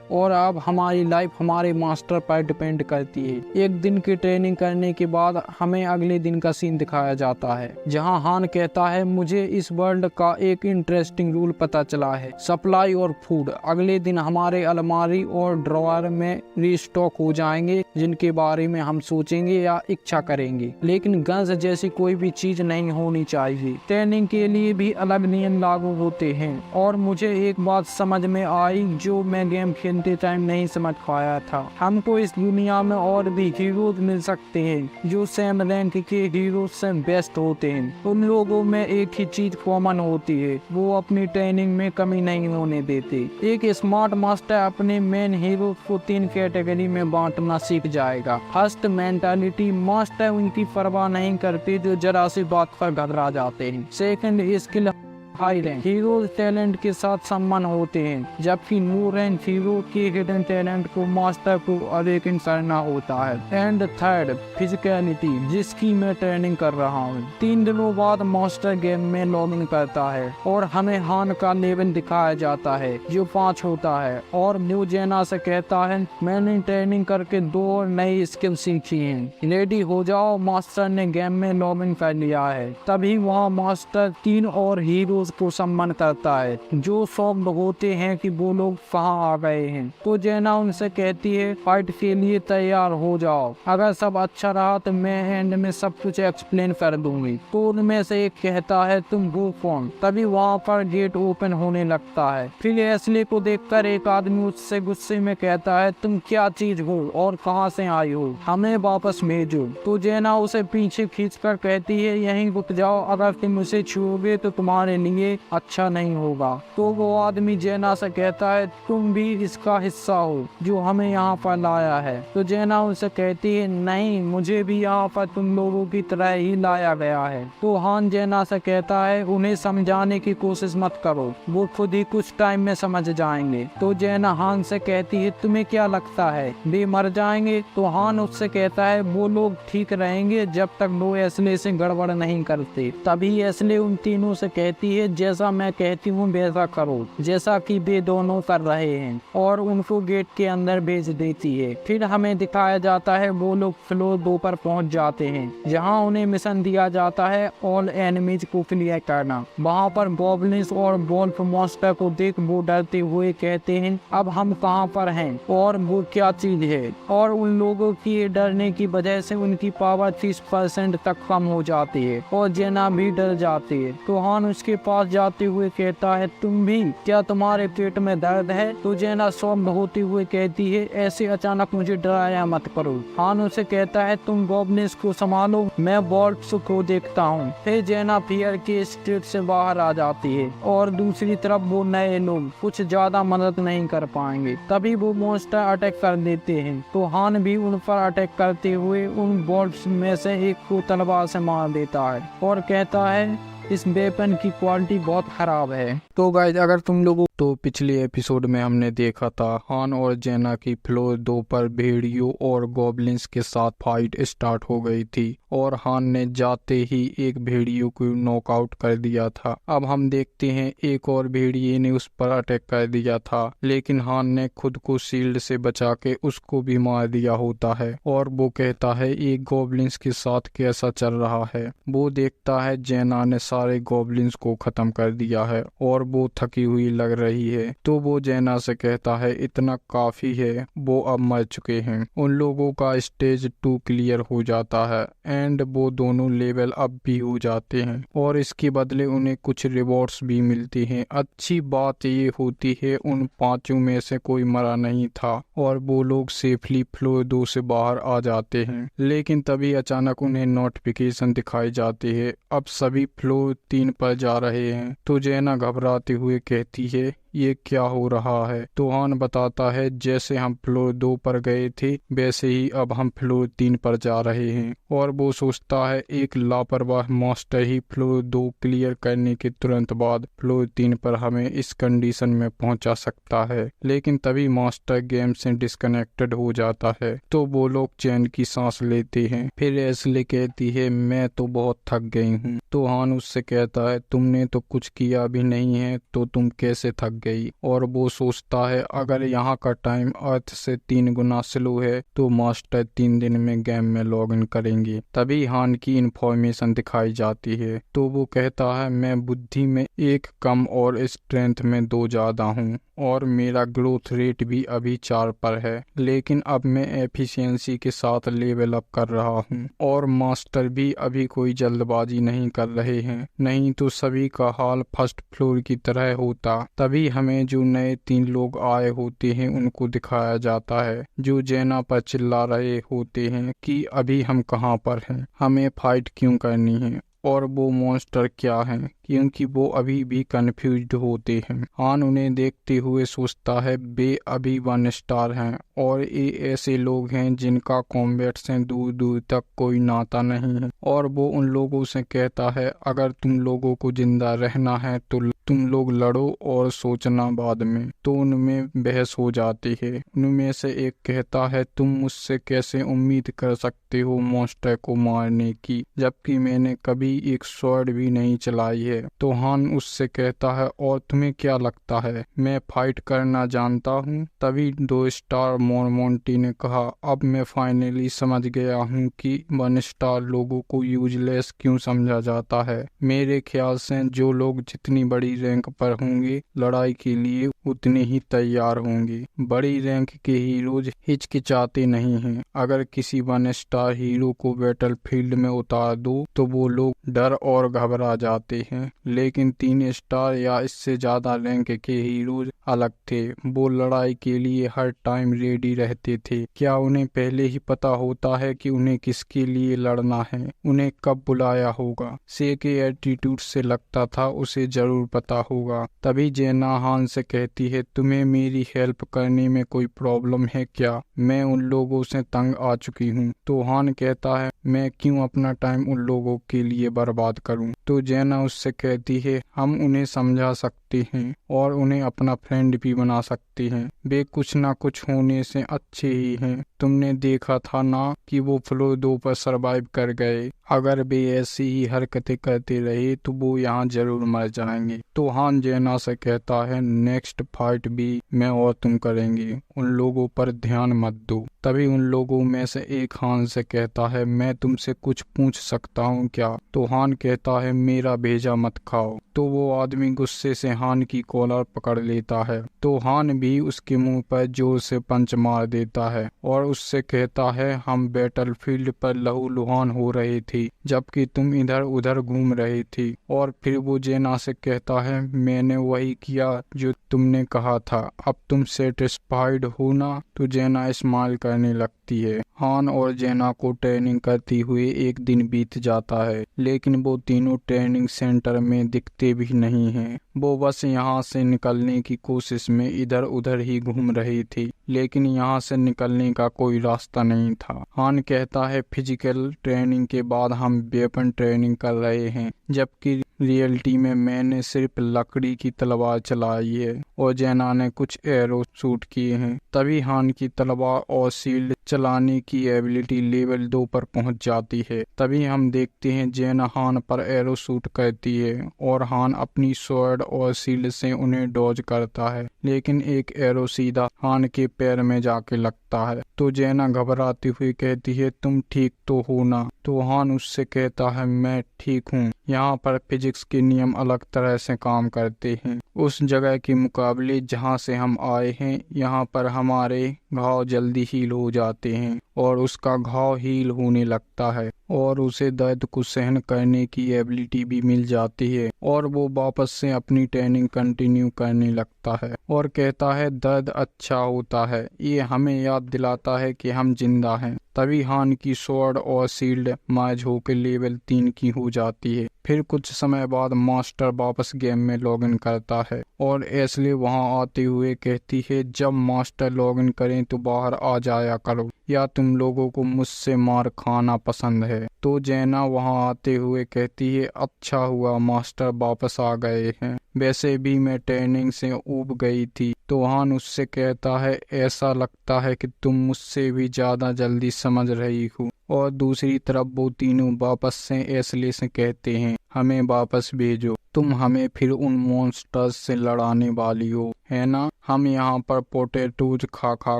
और अब हमारी लाइफ हमारे मास्टर पर डिपेंड करती है। एक दिन की ट्रेनिंग करने के बाद हमें अगले दिन का सीन दिखाया जाता है जहां हान कहता है मुझे इस वर्ल्ड का एक इंटरेस्टिंग रूल पता चला है, सप्लाई और फूड अगले दिन हमारे अलमारी और ड्रॉअर में रीस्टॉक हो जाएंगे जिनके बारे में हम सोचेंगे या इच्छा करेंगे, लेकिन गन्स जैसी कोई भी चीज नहीं होनी चाहिए। ट्रेनिंग के लिए भी अलग नियम लागू होते हैं और मुझे एक बात समझ में आई जो मैं गेम खेलते टाइम नहीं समझ पाया था, हमको इस दुनिया में और भी हीरोज मिल सकते हैं जो सेम रैंक के हीरो से बेस्ट होते हैं। उन लोगों में एक ही चीज कॉमन होती है, वो अपनी ट्रेनिंग में कमी नहीं होने देते। एक स्मार्ट मास्टर अपने मेन हीरो को 3 कैटेगरी में बांटना सीख जाएगा। फर्स्ट मेंटालिटी, मास्टर उनकी परवाह नहीं करते जो जरा सी बात पर घबरा जाते हैं। Second skill, high rank hero talent के साथ सम्मान होते हैं, जबकि लो रैंक हीरो के हिडन टैलेंट को मास्टर को अवेकन करना होता है। एंड थर्ड फिजिकलिटी, जिसकी मैं ट्रेनिंग कर रहा हूँ। 3 दिनों बाद मास्टर गेम में लॉगिन करता है और हमें हान का लेवल दिखाया जाता है जो 5 होता है और न्यू जेना से कहता है मैंने ट्रेनिंग करके 2 और नई स्किल सीखी हैं, रेडी हो जाओ। मास्टर ने गेम में लॉगिन कर लिया है। तभी वहाँ मास्टर 3 और हीरो को सम्मान करता है जो शॉक्ड होते हैं कि वो लोग कहाँ आ गए हैं। तो जेना उनसे कहती है फाइट के लिए तैयार हो जाओ, अगर सब अच्छा रहा तो मैं एंड में सब कुछ एक्सप्लेन कर दूंगी। तो उनमें से एक कहता है तुम वो कौन? तभी वहाँ पर गेट ओपन होने लगता है। फिर एस्ले को देखकर एक आदमी उससे गुस्से में कहता है तुम क्या चीज हो और कहाँ से आई हो, हमें वापस भेजो। तो जेना उसे पीछे खींचकर कहती है यहीं रुक जाओ, अगर तुम उसे छूओगे तो तुम्हारे लिए अच्छा नहीं होगा। तो वो आदमी जेना से कहता है तुम भी इसका हिस्सा हो जो हमें यहाँ पर लाया है। तो जेना उनसे कहती है नहीं, मुझे भी यहाँ पर तुम लोगों की तरह ही लाया गया है। तो हान जेना से कहता है उन्हें समझाने की कोशिश मत करो, वो खुद ही कुछ टाइम में समझ जाएंगे। तो जेना हान से कहती है तुम्हें क्या लगता है वे मर जाएंगे? तो हान उससे कहता है वो लोग ठीक रहेंगे जब तक वो एस्ले से गड़बड़ नहीं करते। तभी एस्ले उन तीनों से कहती है जैसा मैं कहती हूँ वैसा करो, जैसा कि वे दोनों कर रहे हैं, और उनको गेट के अंदर भेज देती है। फिर हमें दिखाया जाता है वो लोग फ्लोर 2 पर पहुंच जाते हैं जहां उन्हें मिशन दिया जाता है ऑल एनिमीज को क्लियर करना। वहां पर गॉब्लिन्स और वोल्फ मॉन्स्टर को देख वो डरते हुए कहते हैं अब हम कहां पर हैं और वो क्या चीज है, और उन लोगों की डरने की वजह से उनकी पावर 30% तक कम हो जाती है और जेना भी डर जाती है। तो हान उसके पास जाते हुए कहता है तुम भी, क्या तुम्हारे पेट में दर्द है? तो जेना शॉक्ड होते हुए कहती है ऐसे अचानक मुझे डराया मत करो। हान उसे कहता है तुम गॉब्लिन्स को संभालो, मैं वोल्फ्स को देखता हूँ। फिर जेना फियर के स्टेट से बाहर आ जाती है और दूसरी तरफ वो नए लोग कुछ ज्यादा मदद नहीं कर पाएंगे। तभी वो मॉन्स्टर अटैक कर देते हैं। तो हान भी उन पर अटैक करते हुए उन वोल्फ्स में से एक को तलवार से मार देता है और कहता है इस वेपन की क्वालिटी बहुत खराब है। तो गाइस अगर तुम लोगों तो पिछले एपिसोड में हमने देखा था हान और जेना की फ्लोर 2 पर भेड़ियों और गॉब्लिन्स के साथ फाइट स्टार्ट हो गई थी और हान ने जाते ही एक भेड़ियों को नॉकआउट कर दिया था। अब हम देखते हैं एक और भेड़िए ने उस पर अटैक कर दिया था, लेकिन हान ने खुद को शील्ड से बचा के उसको भी मार दिया होता है और वो कहता है एक गॉब्लिन्स के साथ कैसा चल रहा है। वो देखता है जेना ने सारे गॉब्लिन्स को खत्म कर दिया है और वो थकी हुई लग रही है। तो वो जेना से कहता है इतना काफी है, वो अब मर चुके हैं। उन लोगों का स्टेज 2 क्लियर हो जाता है एंड वो दोनों लेवल अप भी हो जाते हैं और इसके बदले उन्हें कुछ रिवॉर्ड्स भी मिलती हैं। अच्छी बात ये होती है उन 5 में से कोई मरा नहीं था और वो लोग सेफली फ्लोर 2 से बाहर आ जाते हैं। लेकिन तभी अचानक उन्हें नोटिफिकेशन दिखाई जाती है अब सभी फ्लोर 3 पर जा रहे हैं। तो जेना घबराते हुए कहती है ये क्या हो रहा है। तो हान बताता है जैसे हम फ्लोर 2 पर गए थे वैसे ही अब हम फ्लोर 3 पर जा रहे हैं। और वो सोचता है एक लापरवाह मास्टर ही फ्लोर 2 क्लियर करने के तुरंत बाद फ्लोर 3 पर हमें इस कंडीशन में पहुंचा सकता है। लेकिन तभी मास्टर गेम से डिस्कनेक्टेड हो जाता है तो वो लोग चैन की सांस लेते हैं। फिर एशले कहती है मैं तो बहुत थक गई हूँ। तो हान उससे कहता है तुमने तो कुछ किया भी नहीं है तो तुम कैसे थक गई। और वो सोचता है अगर यहाँ का टाइम अर्थ से 3 गुना स्लो है तो मास्टर 3 दिन में गेम में लॉग इन करेंगे। तभी हान की इंफॉर्मेशन दिखाई जाती है तो वो कहता है मैं बुद्धि में 1 कम और स्ट्रेंथ में 2 ज्यादा हूँ और मेरा ग्रोथ रेट भी अभी 4 पर है। लेकिन अब मैं एफिशिएंसी के साथ लेवल अप कर रहा हूँ और मास्टर भी अभी कोई जल्दबाजी नहीं कर रहे हैं, नहीं तो सभी का हाल फर्स्ट फ्लोर की तरह होता। तभी हमें जो नए 3 लोग आए होते हैं उनको दिखाया जाता है जो जेना पर चिल्ला रहे होते हैं कि अभी हम कहाँ पर हैं, हमें फाइट क्यों करनी है और वो मॉन्स्टर क्या है, क्योंकि वो अभी भी कंफ्यूज्ड होते हैं। हान उन्हें देखते हुए सोचता है वे अभी 1 स्टार हैं और ये ऐसे लोग हैं जिनका कॉम्बैट से दूर दूर तक कोई नाता नहीं है। और वो उन लोगों से कहता है अगर तुम लोगों को जिंदा रहना है तो तुम लोग लड़ो और सोचना बाद में। तो उनमें बहस हो जाती है। उनमें से एक कहता है तुम मुझसे कैसे उम्मीद कर सकते हो मॉन्स्टर को मारने की, जबकि मैंने कभी एक स्वॉर्ड भी नहीं चलाई है। तो हान उससे कहता है और तुम्हें क्या लगता है मैं फाइट करना जानता हूँ। तभी 2 स्टार मोंटी ने कहा अब मैं फाइनली समझ गया हूँ कि 1 स्टार लोगों को यूजलेस क्यों समझा जाता है। मेरे ख्याल से जो लोग जितनी बड़ी रैंक पर होंगे लड़ाई के लिए उतने ही तैयार होंगे। बड़ी रैंक के हीरोज हिचकिचाते नहीं हैं। अगर किसी 1 स्टार हीरो को बैटल फील्ड में उतार दो तो वो लोग डर और घबरा जाते हैं। लेकिन 3 स्टार या इससे ज्यादा रैंक के हीरोज अलग थे। वो लड़ाई के लिए हर टाइम रेडी रहते थे। क्या उन्हें पहले ही पता होता है कि उन्हें किसके लिए लड़ना है, उन्हें कब बुलाया होगा। से के एटीट्यूड से लगता था उसे जरूर पता होगा। तभी जेना हान से कहती है तुम्हें मेरी हेल्प करने में कोई प्रॉब्लम है क्या, मैं उन लोगों से तंग आ चुकी हूँ। तो हान कहता है मैं क्यों अपना टाइम उन लोगों के लिए बर्बाद करूँ। तो जेना उससे कहती है हम उन्हें समझा सकते हैं और उन्हें अपना फ्रेंड भी बना सकते हैं। वे कुछ ना कुछ होने से अच्छे ही हैं। तुमने देखा था ना कि वो फ्लोर 2 पर सरवाइव कर गए। अगर वे ऐसी ही हरकतें करते रहे तो वो यहाँ जरूर मर जाएंगे। तो हान जेना से कहता है नेक्स्ट फाइट भी मैं और तुम करेंगे, उन लोगों पर ध्यान मत दो। तभी उन लोगों में से एक हान से कहता है मैं तुमसे कुछ पूछ सकता हूँ क्या। तो हान कहता है मेरा भेजा मत खाओ। तो वो आदमी गुस्से से हान की कॉलर पकड़ लेता है। तो हान भी उसके मुंह पर जोर से पंच मार देता है और उससे कहता है हम बैटल फील्ड पर लहूलुहान हो रहे थे जबकि तुम इधर उधर घूम रहे थे। और फिर वो जेना से कहता है मैंने वही किया जो तुमने कहा था, अब तुम सेटिस्फाइड हो ना। तो जेना स्माइल करने लगती है। हान और जेना को ट्रेनिंग करती हुए एक दिन बीत जाता है, लेकिन वो तीनों ट्रेनिंग सेंटर में दिखते भी नहीं हैं। वो बस यहाँ से निकलने की कोशिश में इधर उधर ही घूम रही थी, लेकिन यहाँ से निकलने का कोई रास्ता नहीं था। हान कहता है फिजिकल ट्रेनिंग के बाद हम वेपन ट्रेनिंग कर रहे हैं, जबकि रियलिटी में मैंने सिर्फ लकड़ी की तलवार चलाई है और जेना ने कुछ एरो शूट किए हैं। तभी हान की तलवार और शील्ड चलाने की एबिलिटी लेवल 2 पर पहुंच जाती है। तभी हम देखते हैं जेना हान पर एरो शूट करती है और हान अपनी स्वॉर्ड और शील्ड से उन्हें डॉज करता है, लेकिन एक एरो सीधा हान के पैर में जाके लगता है। तो जेना घबराती हुई कहती है तुम ठीक तो हो ना। तो हान उससे कहता है मैं ठीक हूँ, यहाँ पर फिजिक्स के नियम अलग तरह से काम करते हैं। उस जगह के मुकाबले जहाँ से हम आए हैं यहाँ पर हमारे घाव जल्दी हील हो जाते हैं और उसका घाव हील होने लगता है। और उसे दर्द को सहन करने की एबिलिटी भी मिल जाती है और वो वापस से अपनी ट्रेनिंग कंटिन्यू करने लगता है और कहता है दर्द अच्छा होता है, ये हमें याद दिलाता है कि हम जिंदा हैं। तभी हान की स्वॉर्ड और शील्ड मर्ज होकर लेवल 3 की हो जाती है। फिर कुछ समय बाद मास्टर वापस गेम में लॉगिन करता है और एशले वहां आते हुए कहती है जब मास्टर लॉगिन करें तो बाहर आ जाया करो या तुम लोगों को मुझसे मार खाना पसंद है। तो जेना वहां आते हुए कहती है अच्छा हुआ मास्टर वापस आ गए हैं, वैसे भी मैं ट्रेनिंग से ऊब गई थी। तो हान उससे कहता है ऐसा लगता है कि तुम मुझसे भी ज्यादा जल्दी समझ रही हो। और दूसरी तरफ वो तीनों वापस से एशले से कहते हैं हमें वापस भेजो, तुम हमें फिर उन मॉन्स्टर्स से लड़ाने वाली हो, है ना? हम यहाँ पर पोटैटोज खा खा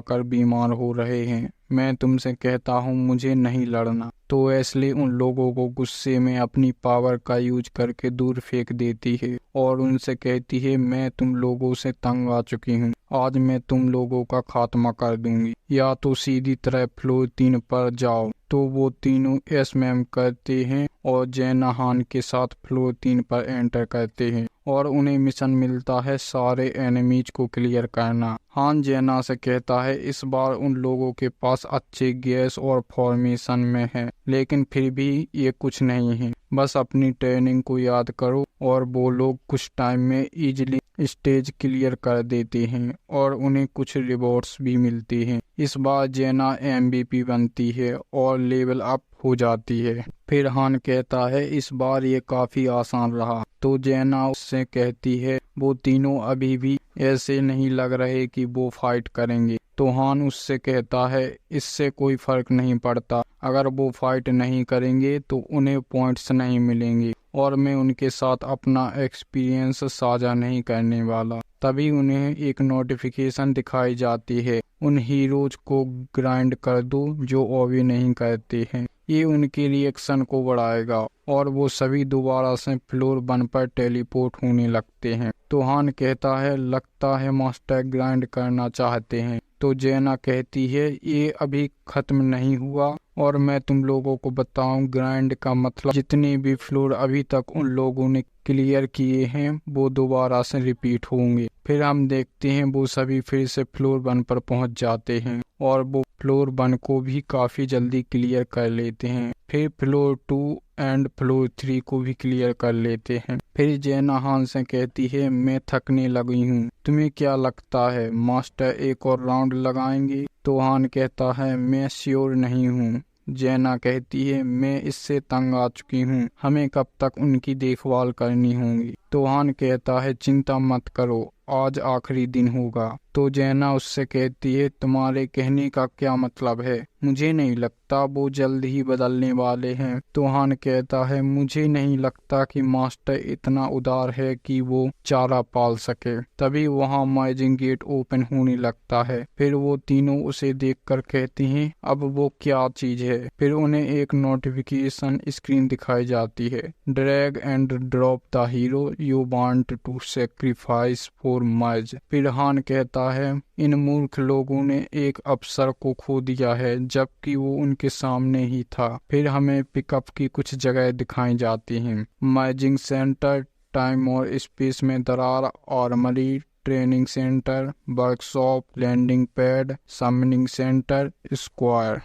कर बीमार हो रहे हैं। मैं तुमसे कहता हूँ मुझे नहीं लड़ना। तो एशले उन लोगों को गुस्से में अपनी पावर का यूज करके दूर फेंक देती है और उनसे कहती है मैं तुम लोगों से तंग आ चुकी हूँ, आज मैं तुम लोगों का खात्मा कर दूंगी, या तो सीधी तरह फ्लोर 3 पर जाओ। तो वो तीनों यस मैम करते हैं और जेना हान के साथ फ्लोर 3 पर एंटर करते हैं और उन्हें मिशन मिलता है सारे एनिमीज को क्लियर करना। हान जेना से कहता है इस बार उन लोगों के पास अच्छे गैस और फॉर्मेशन में है, लेकिन फिर भी ये कुछ नहीं है, बस अपनी ट्रेनिंग को याद करो। और वो लोग कुछ टाइम में इजीली स्टेज क्लियर कर देते हैं और उन्हें कुछ रिवॉर्ड्स भी मिलती हैं। इस बार जेना MVP बनती है और लेवल अप हो जाती है। फिर हान कहता है इस बार ये काफी आसान रहा। तो जेना उससे कहती है वो तीनों अभी भी ऐसे नहीं लग रहे कि वो फाइट करेंगे। तो हान उससे कहता है इससे कोई फर्क नहीं पड़ता, अगर वो फाइट नहीं करेंगे तो उन्हें पॉइंट्स नहीं मिलेंगे और मैं उनके साथ अपना एक्सपीरियंस साझा नहीं करने वाला। तभी उन्हें एक नोटिफिकेशन दिखाई जाती है उन हीरोज को ग्राइंड कर दो जो ओवी नहीं करते हैं, ये उनके रिएक्शन को बढ़ाएगा और वो सभी दोबारा से फ्लोर 1 पर टेलीपोर्ट होने लगते हैं। तो हान कहता है लगता है मास्टर ग्राइंड करना चाहते हैं। तो जेना कहती है ये अभी खत्म नहीं हुआ और मैं तुम लोगों को बताऊं ग्राइंड का मतलब जितने भी फ्लोर अभी तक उन लोगों ने क्लियर किए हैं वो दोबारा से रिपीट होंगे। फिर हम देखते हैं वो सभी फिर से फ्लोर 1 पर पहुंच जाते हैं और वो फ्लोर 1 को भी काफी जल्दी क्लियर कर लेते हैं। फिर फ्लोर 2 एंड फ्लोर 3 को भी क्लियर कर लेते हैं। फिर जेना हान से कहती है मैं थकने लगी हूँ, तुम्हें क्या लगता है मास्टर एक और राउंड लगाएंगे? तो हान कहता है मैं श्योर नहीं हूँ। जेना कहती है मैं इससे तंग आ चुकी हूँ, हमें कब तक उनकी देखभाल करनी होगी? तो हान कहता है चिंता मत करो, आज आखिरी दिन होगा। तो जेना उससे कहती है तुम्हारे कहने का क्या मतलब है? मुझे नहीं लगता वो जल्द ही बदलने वाले हैं। तो हान कहता है मुझे नहीं लगता कि मास्टर इतना उदार है कि वो चारा पाल सके। तभी वहाँ मर्जिंग गेट ओपन होने लगता है। फिर वो तीनों उसे देखकर कहती हैं अब वो क्या चीज है। फिर उन्हें एक नोटिफिकेशन स्क्रीन दिखाई जाती है drag and drop the hero you want to sacrifice for merge. फिर हान कहता है इन मूर्ख लोगों ने एक अफसर को खो दिया है जबकि वो उनके सामने ही था। फिर हमें पिकअप की कुछ जगह दिखाई जाती हैं मर्जिंग सेंटर, टाइम और स्पेस में दरार, armoury, training centre, workshop, landing pad, summoning centre, square.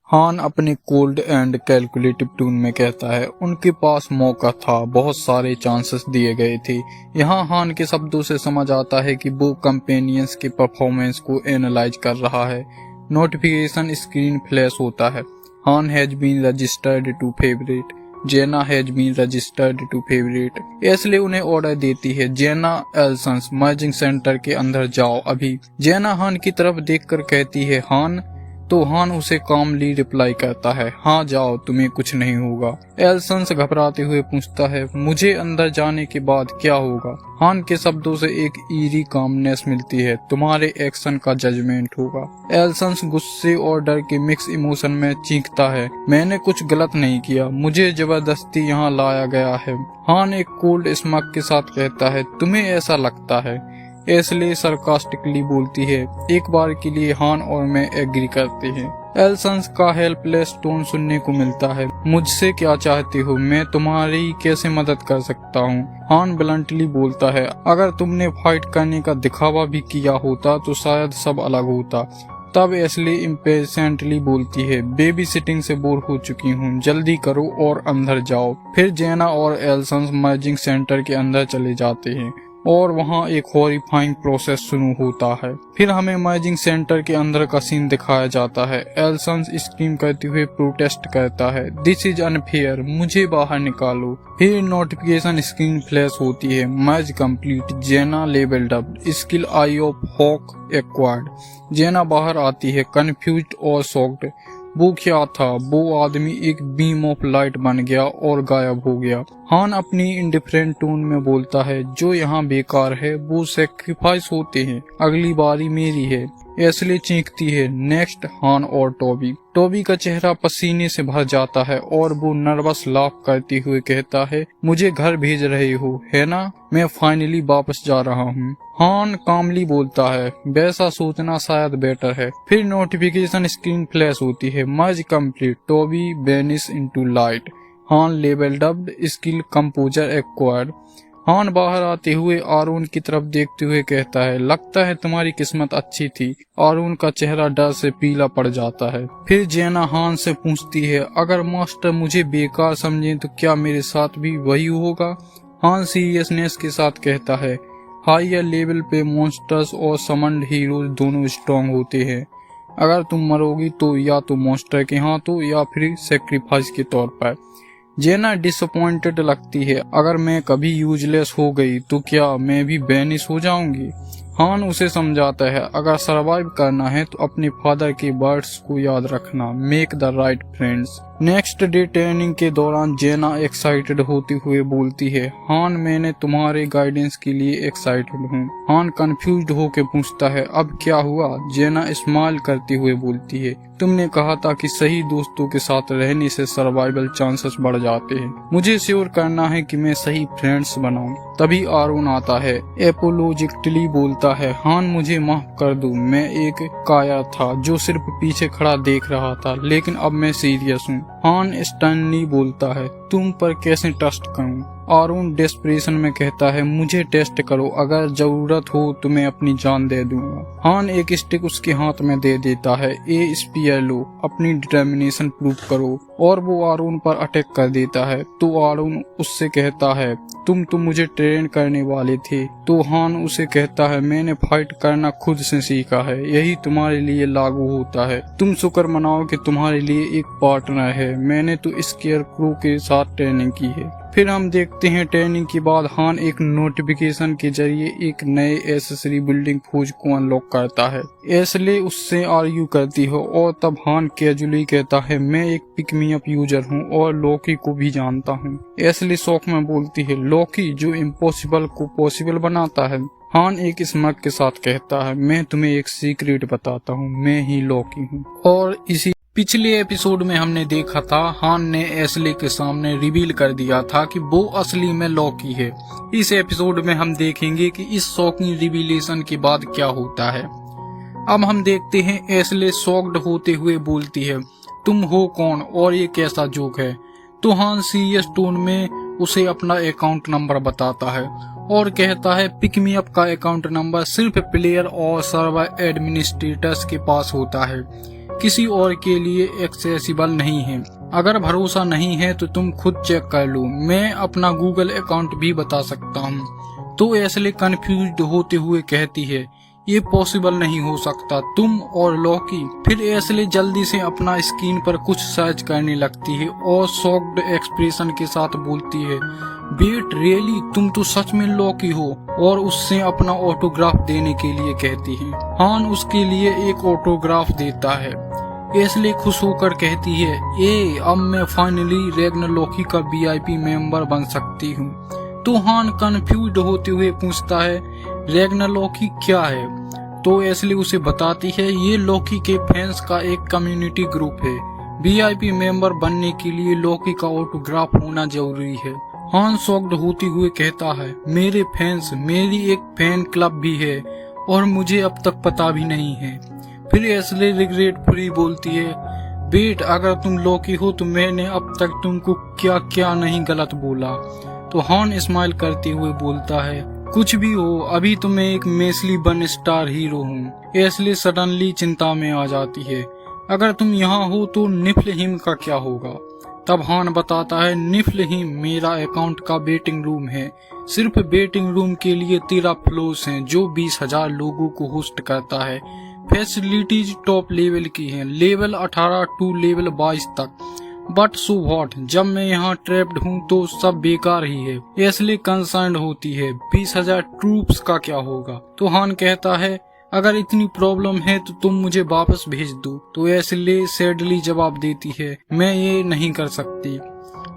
Han अपने कोल्ड एंड कैलकुलेटिव टून में कहता है उनके पास मौका था, बहुत सारे चांसेस दिए गए थे। यहाँ हान के शब्दों से समझ आता है कि वो कंपेनियंस के परफॉर्मेंस को एनालाइज कर रहा है। नोटिफिकेशन स्क्रीन फ्लैश होता है Han has been registered to favourite, Jena has been registered to favourite. इसलिए उन्हें ऑर्डर देती है जेना एल्सन्स मर्जिंग सेंटर के अंदर जाओ अभी। जेना हान की तरफ देखकर कहती है हान। तो हान उसे कामली रिप्लाई करता है हाँ जाओ, तुम्हें कुछ नहीं होगा। एल्सन्स घबराते हुए पूछता है मुझे अंदर जाने के बाद क्या होगा? हान के शब्दों से एक ईरी कामनेस मिलती है तुम्हारे एक्शन का जजमेंट होगा। एल्सन्स गुस्से और डर के मिक्स इमोशन में चीखता है मैंने कुछ गलत नहीं किया, मुझे जबरदस्ती यहाँ लाया गया है। हान एक कोल्ड स्मग के साथ कहता है तुम्हें ऐसा लगता है? एस्ले सरकास्टिकली बोलती है। एक बार के लिए हान और मैं एग्री करते हैं। एल्सन्स का हेल्पलेस टोन सुनने को मिलता है। मुझसे क्या चाहते हो? मैं तुम्हारी कैसे मदद कर सकता हूँ? हान ब्लंटली बोलता है, अगर तुमने फाइट करने का दिखावा भी किया होता तो शायद सब अलग होता। तब एस्ले इम्पेशेंटली बोलती है, बेबी सिटिंग से बोर हो चुकी हूँ, जल्दी करो और अंदर जाओ। फिर जेना और एल्सन्स मर्जिंग सेंटर के अंदर चले जाते हैं और वहाँ एक हॉरिफाइंग प्रोसेस शुरू होता है। फिर हमें मर्जिंग सेंटर के अंदर का सीन दिखाया जाता है। एल्सन्स स्क्रीम करते हुए प्रोटेस्ट करता है, दिस इज अनफेयर, मुझे बाहर निकालो। फिर नोटिफिकेशन स्क्रीन फ्लैश होती है, merge complete, Jena levelled up, skill eye of hawk acquired. Jena बाहर आती है, कंफ्यूज्ड और शॉक्ड। वो क्या था? वो आदमी एक बीम ऑफ लाइट बन गया और गायब हो गया। हान अपनी इंडिफरेंट टोन में बोलता है, जो यहाँ बेकार है वो सेक्रीफाइस होते हैं, अगली बारी मेरी है। एस्ले चीखती है, नेक्स्ट हान और टॉबी। टॉबी का चेहरा पसीने से भर जाता है और वो नर्वस लाफ करते हुए कहता है, मुझे घर भेज रहे हो है ना? मैं फाइनली वापस जा रहा हूँ। हान कामली बोलता है, वैसा सोचना शायद बेटर है। फिर नोटिफिकेशन स्क्रीन फ्लैश होती है, merge complete, Toby vanish into light, Han levelled up, skill composer acquired. Han बाहर आते हुए आरून की तरफ देखते हुए कहता है, लगता है तुम्हारी किस्मत अच्छी थी। आरून का चेहरा डर से पीला पड़ जाता है। फिर जेना हान से पूछती है, अगर मास्टर मुझे बेकार समझे तो क्या मेरे साथ भी वही होगा? हान सीरियसनेस के साथ कहता है, हायर लेवल पे मॉन्स्टर्स और समन्ड हीरोज दोनों स्ट्रॉन्ग होते हैं। अगर तुम मरोगी तो या तो मॉन्स्टर के हाथों या फिर सेक्रीफाइस के तौर पर। जेना डिसअपॉइंटेड लगती है, अगर मैं कभी यूजलेस हो गई तो क्या मैं भी बेनिस हो जाऊंगी? हान उसे समझाता है, अगर सरवाइव करना है तो अपने फादर के वर्ड्स को याद रखना, make the right friends. Next day training के दौरान जेना एक्साइटेड होते हुए बोलती है, हान मैंने तुम्हारे गाइडेंस के लिए एक्साइटेड हूँ। हान कंफ्यूज्ड होकर पूछता है, अब क्या हुआ? जेना स्माइल करते हुए बोलती है, तुमने कहा था कि सही दोस्तों के साथ रहने से सर्वाइवल चांसेस बढ़ जाते हैं। मुझे श्योर करना है कि मैं सही फ्रेंड्स बनाऊं। तभी आरून आता है, एपोलॉजिकली बोलता है, हान मुझे माफ कर दो, मैं एक काया था जो सिर्फ पीछे खड़ा देख रहा था, लेकिन अब मैं सीरियस हूँ। हान स्टर्नली बोलता है, तुम पर कैसे ट्रस्ट करूं? आरून डेस्परेशन में कहता है, मुझे टेस्ट करो, अगर जरूरत हो तो मैं अपनी जान दे दूंगा। हान एक स्टिक उसके हाथ में दे देता है, ए स्पीयर लो, अपनी डिटर्मिनेशन प्रूव करो, और वो आरून पर अटैक कर देता है। तो आरून उससे कहता है, तुम तो मुझे ट्रेन करने वाले थे। तो हान उसे कहता है, मैंने फाइट करना खुद से सीखा है, यही तुम्हारे लिए लागू होता है। तुम शुक्र मनाओ कि तुम्हारे लिए एक पार्टनर है, मैंने तो स्केयरक्रो के साथ ट्रेनिंग की है। फिर हम देखते हैं ट्रेनिंग के बाद हान एक नोटिफिकेशन के जरिए एक नए एसेसरी बिल्डिंग फौज को अनलॉक करता है। एस्ले उससे आर्ग्यू करती हो और तब हान कैजुअली कहता है, मैं एक पिक मी अप यूजर हूँ और लॉकी को भी जानता हूँ। एस्ले शौक में बोलती है, लॉकी जो इम्पॉसिबल को पॉसिबल बनाता है। हान एक स्मग के साथ कहता है, मैं तुम्हें एक सीक्रेट बताता हूँ, मैं ही लॉकी हूँ। और इसी पिछले एपिसोड में हमने देखा था, हान ने एस्ले के सामने रिवील कर दिया था कि वो असली में लॉकी है। इस एपिसोड में हम देखेंगे कि इस शॉकिंग रिवीलेशन के बाद क्या होता है। अब हम देखते हैं एस्ले शॉक्ड होते हुए बोलती है, तुम हो कौन और ये कैसा जोक है? तो हान सीरियस टोन में उसे अपना अकाउंट नंबर बताता है और कहता है, पिक मी अप का अकाउंट नंबर सिर्फ प्लेयर और सर्वर एडमिनिस्ट्रेटर्स के पास होता है, किसी और के लिए एक्सेसिबल नहीं है। अगर भरोसा नहीं है तो तुम खुद चेक कर लो, मैं अपना गूगल अकाउंट भी बता सकता हूँ। तो एस्ले कंफ्यूज्ड होते हुए कहती है, ये पॉसिबल नहीं हो सकता, तुम और लॉकी। फिर एस्ले जल्दी से अपना स्क्रीन पर कुछ सर्च करने लगती है और शॉक्ड एक्सप्रेशन के साथ बोलती है, वेट रियली, तुम तो सच में लॉकी हो? और उससे अपना ऑटोग्राफ देने के लिए कहती है। हान उसके लिए एक ऑटोग्राफ देता है। एस्ले खुश होकर कहती है, अब मैं फाइनली रेग्नर लॉकी का VIP मेंबर बन सकती हूँ। तो हान कंफ्यूज्ड होते हुए पूछता है, रेग्नर लॉकी क्या है? तो एस्ले उसे बताती है, ये लॉकी के फैंस का एक कम्युनिटी ग्रुप है। VIP मेंबर बनने के लिए लॉकी का ऑटोग्राफ होना जरूरी है। हान शॉक्ड होते हुए कहता है, मेरे फैंस, मेरी एक फैन क्लब भी है और मुझे अब तक पता भी नहीं है। फिर एशले रिग्रेटफुली बोलती है, बेट, अगर तुम लॉकी हो तो मैंने अब तक तुमको क्या क्या नहीं गलत बोला। तो हान स्माइल करते हुए बोलता है, कुछ भी हो, अभी तो मैं एक मेसली बन स्टार हीरो हूँ। एशले सडनली चिंता में आ जाती है, अगर तुम यहाँ हो तो निफ्लहीम का क्या होगा? तब हान बताता है, निफ्लहीम मेरा अकाउंट का वेटिंग रूम है। सिर्फ वेटिंग रूम के लिए 13 फ्लोर्स हैं जो 20,000 लोगों को होस्ट करता है। फैसिलिटीज टॉप लेवल की हैं, लेवल 18 टू लेवल 22 तक। बट सो व्हाट, जब मैं यहाँ ट्रैप्ड हूँ तो सब बेकार ही है। एशले कंसर्न होती है, 20,000 ट्रूप्स का क्या होगा? तो हान कहता है, अगर इतनी प्रॉब्लम है तो तुम मुझे वापस भेज दो। तो एशले सैडली जवाब देती है, मैं ये नहीं कर सकती।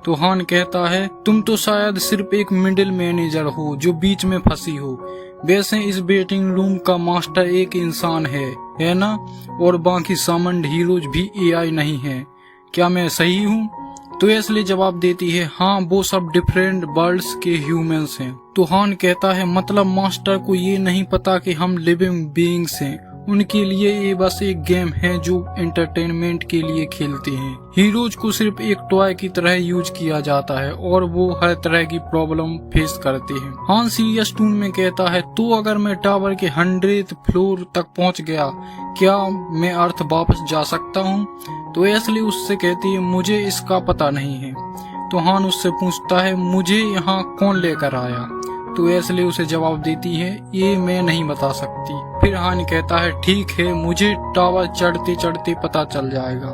तो हान कहता है, तुम तो शायद सिर्फ एक मिडिल मैनेजर हो जो बीच में फंसी हो। वैसे इस वेटिंग रूम का मास्टर एक इंसान है ना? और बाकी समन्ड हीरोज भी एआई नहीं है। क्या मैं सही हूँ? तो एशले जवाब देती है, हाँ, वो सब डिफरेंट वर्ल्ड्स के ह्यूमंस हैं। तो हान कहता है, मतलब मास्टर को ये नहीं पता कि हम लिविंग बीइंग्स हैं। उनके लिए ये बस एक गेम है जो एंटरटेनमेंट के लिए खेलते हैं। हीरोज को सिर्फ एक टॉय की तरह यूज किया जाता है और वो हर तरह की प्रॉब्लम फेस करते हैं। हान सीरियस टोन में कहता है, तो अगर मैं टावर के 100th फ्लोर तक पहुंच गया, क्या मैं अर्थ वापस जा सकता हूँ? तो एशले उससे कहती है, मुझे इसका पता नहीं है। तो हान उससे पूछता है, मुझे यहाँ कौन लेकर आया? तो एशले उसे जवाब देती है, ये मैं नहीं बता सकती। फिर हान कहता है, ठीक है, मुझे टावर चढ़ते चढ़ते पता चल जाएगा।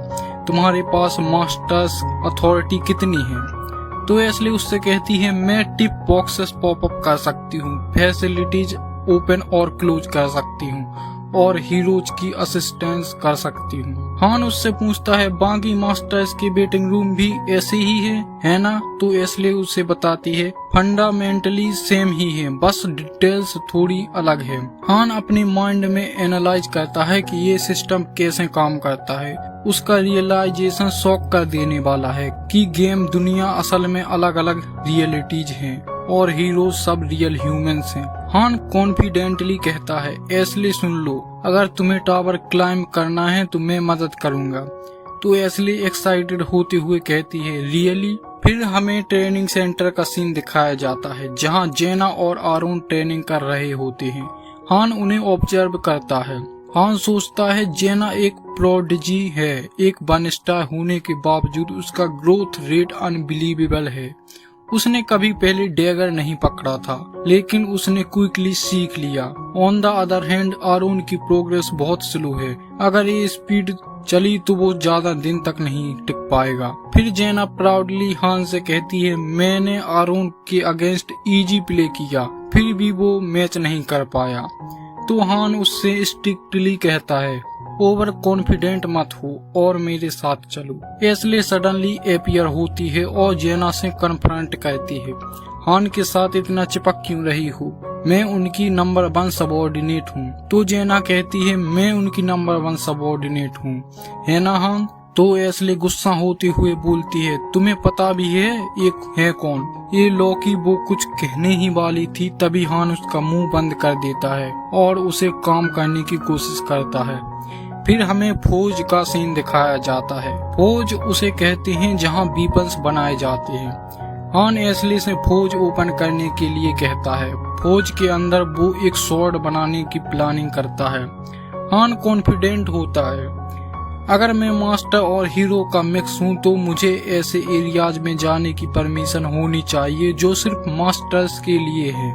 तुम्हारे पास मास्टर्स अथॉरिटी कितनी है? तो एशले उससे कहती है, मैं टिप बॉक्सेस पॉपअप कर सकती हूँ, फैसिलिटीज ओपन और क्लोज कर सकती हूँ और हीरोज की असिस्टेंस कर सकती हूँ। हान उससे पूछता है, बाकी मास्टर्स के वेटिंग रूम भी ऐसे ही है ना? तो एशले उसे बताती है, फंडामेंटली सेम ही है, बस डिटेल्स थोड़ी अलग है। हान अपने माइंड में एनालाइज करता है कि ये सिस्टम कैसे काम करता है। उसका रियलाइजेशन शॉक कर देने वाला है कि गेम दुनिया असल में अलग अलग रियलिटीज हैं और हीरो सब रियल ह्यूमंस हैं। हान कॉन्फिडेंटली कहता है, एशले सुन लो, अगर तुम्हें टावर क्लाइंब करना है तो मैं मदद करूंगा। तो एशले एक्साइटेड होते हुए कहती है, रियली? फिर हमें ट्रेनिंग सेंटर का सीन दिखाया जाता है जहां जेना और आरोन ट्रेनिंग कर रहे होते हैं। हान उन्हें ऑब्जर्व करता है। हान सोचता है, जेना एक प्रोडिजी है, एक वन स्टार होने के बावजूद उसका ग्रोथ रेट अनबिलीवेबल है। उसने कभी पहले डैगर नहीं पकड़ा था, लेकिन उसने क्विकली सीख लिया। On the other hand Aaron की प्रोग्रेस बहुत स्लो है। अगर ये स्पीड चली तो वो ज्यादा दिन तक नहीं टिक पाएगा। फिर जेना प्राउडली हान से कहती है, मैंने आरोन के अगेंस्ट इजी प्ले किया, फिर भी वो मैच नहीं कर पाया। तो हान उससे स्ट्रिक्टली कहता है, ओवर कॉन्फिडेंट मत हो और मेरे साथ चलो। एशले सडनली अपीयर होती है और जेना से कन्फ्रंट करती है, हान के साथ इतना चिपक क्यों रही हो? मैं उनकी नंबर 1 सबऑर्डिनेट हूँ। तो जेना कहती है, मैं उनकी नंबर 1 सबऑर्डिनेट हूँ, है ना हान? तो एशले गुस्सा होते हुए बोलती है, तुम्हें पता भी है ये है कौन? ये लॉकी वो कुछ कहने ही वाली थी, तभी हान उसका मुंह बंद कर देता है और उसे काम करने की कोशिश करता है। फिर हमें फौज का सीन दिखाया जाता है। फौज उसे कहते हैं जहां वीपन्स बनाए जाते हैं। हान एशले से फौज ओपन करने के लिए कहता है। फौज के अंदर वो एक स्वॉर्ड बनाने की प्लानिंग करता है। हान कॉन्फिडेंट होता है, अगर मैं मास्टर और हीरो का मिक्स हूँ तो मुझे ऐसे एरियाज में जाने की परमिशन होनी चाहिए जो सिर्फ मास्टर्स के लिए है।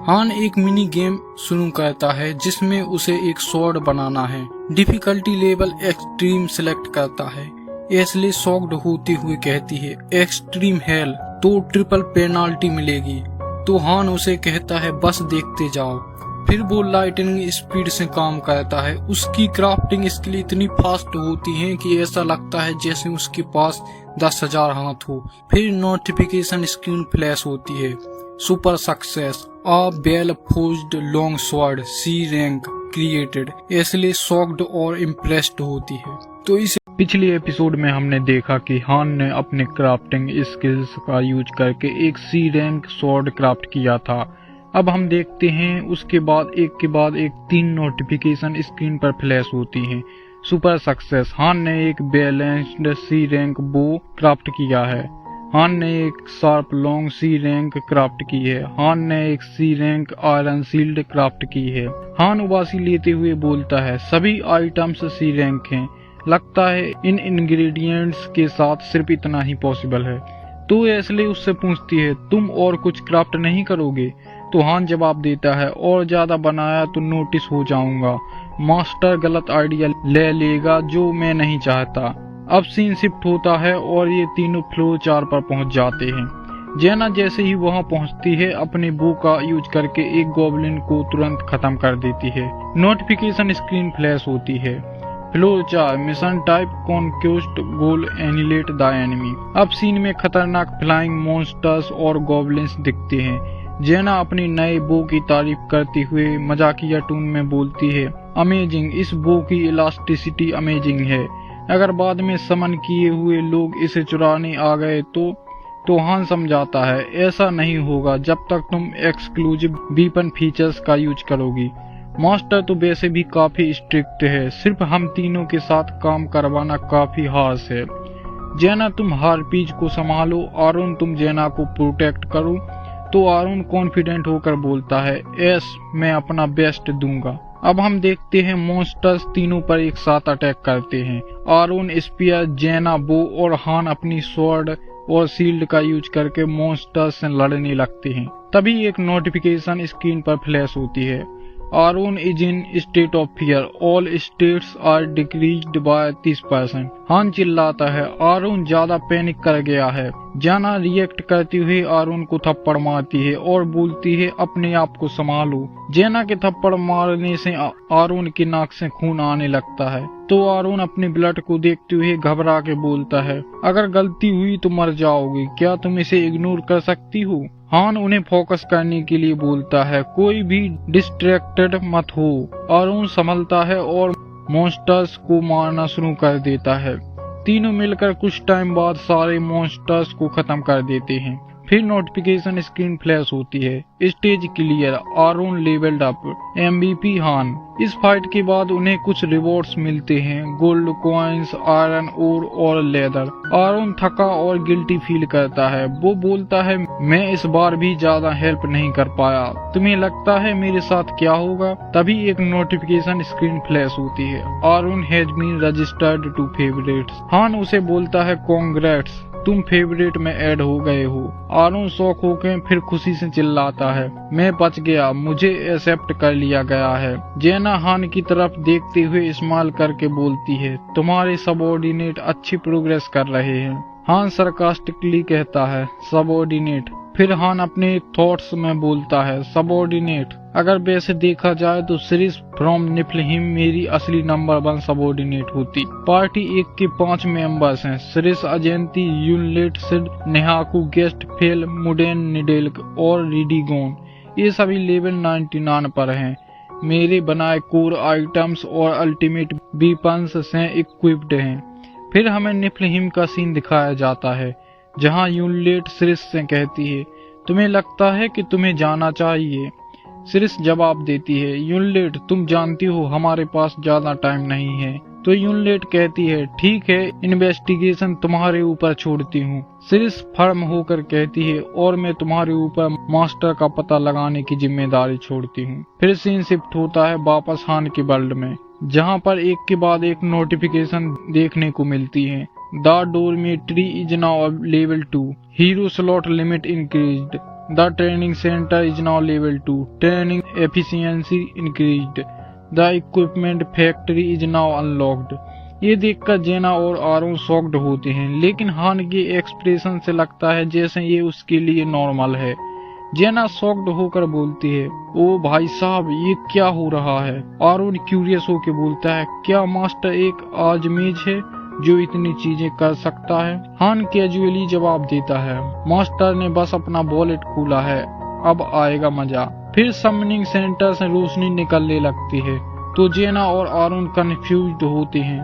हान एक मिनी गेम शुरू करता है जिसमें उसे एक स्वॉर्ड बनाना है। डिफिकल्टी लेवल एक्सट्रीम सिलेक्ट करता है। एशले शॉक्ड होती हुए कहती है, एक्सट्रीम हेल, तो ट्रिपल पेनाल्टी मिलेगी। तो हान उसे कहता है, बस देखते जाओ। फिर वो लाइटनिंग स्पीड से काम करता है। उसकी क्राफ्टिंग स्किल इतनी फास्ट होती है कि ऐसा लगता है जैसे उसके पास 10,000 हाथ हो। फिर नोटिफिकेशन स्क्रीन फ्लैश होती है, super success, a well forged long sword, C rank, created, इसलिए शॉक्ड और इम्प्रेस्ड होती है। तो इस पिछले एपिसोड में हमने देखा कि हान ने अपने क्राफ्टिंग स्किल्स का यूज करके एक सी रैंक स्वॉर्ड क्राफ्ट किया था। अब हम देखते हैं उसके बाद एक के बाद एक 3 नोटिफिकेशन स्क्रीन पर फ्लैश होती हैं। सुपर सक्सेस, हान ने एक बैलेंस्ड सी रैंक बो क्राफ्ट किया है। हान ने एक शार्प लॉन्ग सी रैंक क्राफ्ट की है। हान ने एक सी रैंक आयरन शील्ड क्राफ्ट की है। हान उबासी लेते हुए बोलता है, सभी आइटम्स सी रैंक हैं। लगता है इन इंग्रेडिएंट्स के साथ सिर्फ इतना ही पॉसिबल है। तो एशले उससे पूछती है, तुम और कुछ क्राफ्ट नहीं करोगे? तो हान जवाब देता है, और ज्यादा बनाया तो नोटिस हो जाऊंगा, मास्टर गलत आइडिया ले लेगा जो मैं नहीं चाहता। अब सीन शिफ्ट होता है और ये तीनों फ्लोर 4 पर पहुंच जाते हैं। जेना जैसे ही वहां पहुंचती है अपने बो का यूज करके एक गॉब्लिन को तुरंत खत्म कर देती है। नोटिफिकेशन स्क्रीन फ्लैश होती है। Floor 4 mission type conquest goal annihilate the enemy. अब सीन में खतरनाक फ्लाइंग मॉन्स्टर्स और गॉब्लिन्स दिखते हैं। जेना अपनी नए बो की तारीफ करते हुए मजाकिया टून में बोलती है, अमेजिंग, इस बो की इलास्टिसिटी अमेजिंग है। अगर बाद में समन किए हुए लोग इसे चुराने आ गए तो हान समझाता है, ऐसा नहीं होगा जब तक तुम एक्सक्लूसिव वीपन फीचर्स का यूज करोगी। मास्टर तो वैसे भी काफी स्ट्रिक्ट है, सिर्फ हम तीनों के साथ काम करवाना काफी हार्श है। जेना तुम हार्पीज को संभालो, आरुन तुम जेना को प्रोटेक्ट करो। तो आरुन कॉन्फिडेंट होकर बोलता है, एस मैं अपना बेस्ट दूंगा। अब हम देखते हैं मॉन्स्टर्स तीनों पर एक साथ अटैक करते हैं। आरुन स्पीयर, जेना बो और हान अपनी स्वॉर्ड और शील्ड का यूज करके मॉन्स्टर्स से लड़ने लगते हैं। तभी एक नोटिफिकेशन स्क्रीन पर फ्लैश होती है, Arun is in state of fear, all stats are decreased by 30%। Han चिल्लाता है, आरुन ज्यादा पैनिक कर गया है। जाना रिएक्ट करती हुई आरुन को थप्पड़ मारती है और बोलती है, अपने आप को संभालो। जेना के थप्पड़ मारने से आरुन की नाक से खून आने लगता है। तो आरुन अपने ब्लड को देखते हुए घबरा के बोलता है, अगर गलती हुई तो मर जाओगी, क्या तुम इसे इग्नोर कर सकती हो? हान उन्हें फोकस करने के लिए बोलता है, कोई भी डिस्ट्रैक्टेड मत हो। आरुन संभलता है और मॉन्स्टर्स को मारना शुरू कर देता है। तीनों मिलकर कुछ टाइम बाद सारे मॉन्स्टर्स को खत्म कर देते हैं। फिर नोटिफिकेशन स्क्रीन फ्लैश होती है, stage clear, Arun levelled up, MVP Han. इस फाइट के बाद उन्हें कुछ रिवॉर्ड्स मिलते हैं, गोल्ड कॉइन्स, आयरन ओर और लेदर। आरुन थका और गिल्टी फील करता है। वो बोलता है, मैं इस बार भी ज्यादा हेल्प नहीं कर पाया, तुम्हें लगता है मेरे साथ क्या होगा? तभी एक नोटिफिकेशन स्क्रीन फ्लैश होती है, Arun has been registered to favourites. Han उसे बोलता है, कांग्रेट्स, तुम फेवरेट में ऐड हो गए हो। आरुन शौक होकर फिर खुशी से चिल्लाता है, मैं बच गया, मुझे एक्सेप्ट कर लिया गया है। जेना हान की तरफ देखते हुए स्माइल करके बोलती है, तुम्हारे सबऑर्डिनेट अच्छी प्रोग्रेस कर रहे हैं। हान सरकास्टिकली कहता है, सबऑर्डिनेट। फिर हान अपने थॉट्स में बोलता है, सबऑर्डिनेट, अगर वैसे देखा जाए तो सिरिस फ्रॉम निफ्लहिम मेरी असली नंबर 1 सबऑर्डिनेट होती। पार्टी 1 के 5 मेंबर्स हैं, सिरिस, अजेंती, यूनलेट, सिड, नेहाकू, गेस्ट, फेल, मुडेन, निडेल्क और रिडीगोन। ये सभी लेवल 99 पर हैं। मेरे बनाए कोर आइटम्स और अल्टीमेट वीपन्स से इक्विप्ड हैं। फिर हमें निफ्लहिम का सीन दिखाया जाता है, जहां यूनलेट सिरिस से कहती है, तुम्हें लगता है कि तुम्हें जाना चाहिए? सिरिस जवाब देती है, यूनलेट, तुम जानती हो हमारे पास ज्यादा टाइम नहीं है। तो यूनलेट कहती है, ठीक है, इन्वेस्टिगेशन तुम्हारे ऊपर छोड़ती हूँ। सिरिस फर्म होकर कहती है, और मैं तुम्हारे ऊपर मास्टर का पता लगाने की जिम्मेदारी छोड़ती हूँ। फिर सीन शिफ्ट होता है वापस हान के वर्ल्ड में, जहाँ पर एक के बाद एक नोटिफिकेशन देखने को मिलती है। The dormitory is now level 2, hero slot limit increased, the training centre is now level 2, training efficiency increased, the equipment factory is now unlocked. ये देखकर जेना और आरुन शॉक्ड होते हैं, लेकिन हान के एक्सप्रेशन से लगता है जैसे ये उसके लिए नॉर्मल है। जेना शॉक्ड होकर बोलती है, ओ भाई साहब, ये क्या हो रहा है? आरुन क्यूरियस होकर बोलता है, क्या मास्टर एक आजमेज है जो इतनी चीजें कर सकता है? हान कैजुअली जवाब देता है, मास्टर ने बस अपना वॉलेट खोला है, अब आएगा मजा। फिर समनिंग सेंटर से रोशनी निकलने लगती है। तो जेना और आरून कंफ्यूज्ड होते हैं।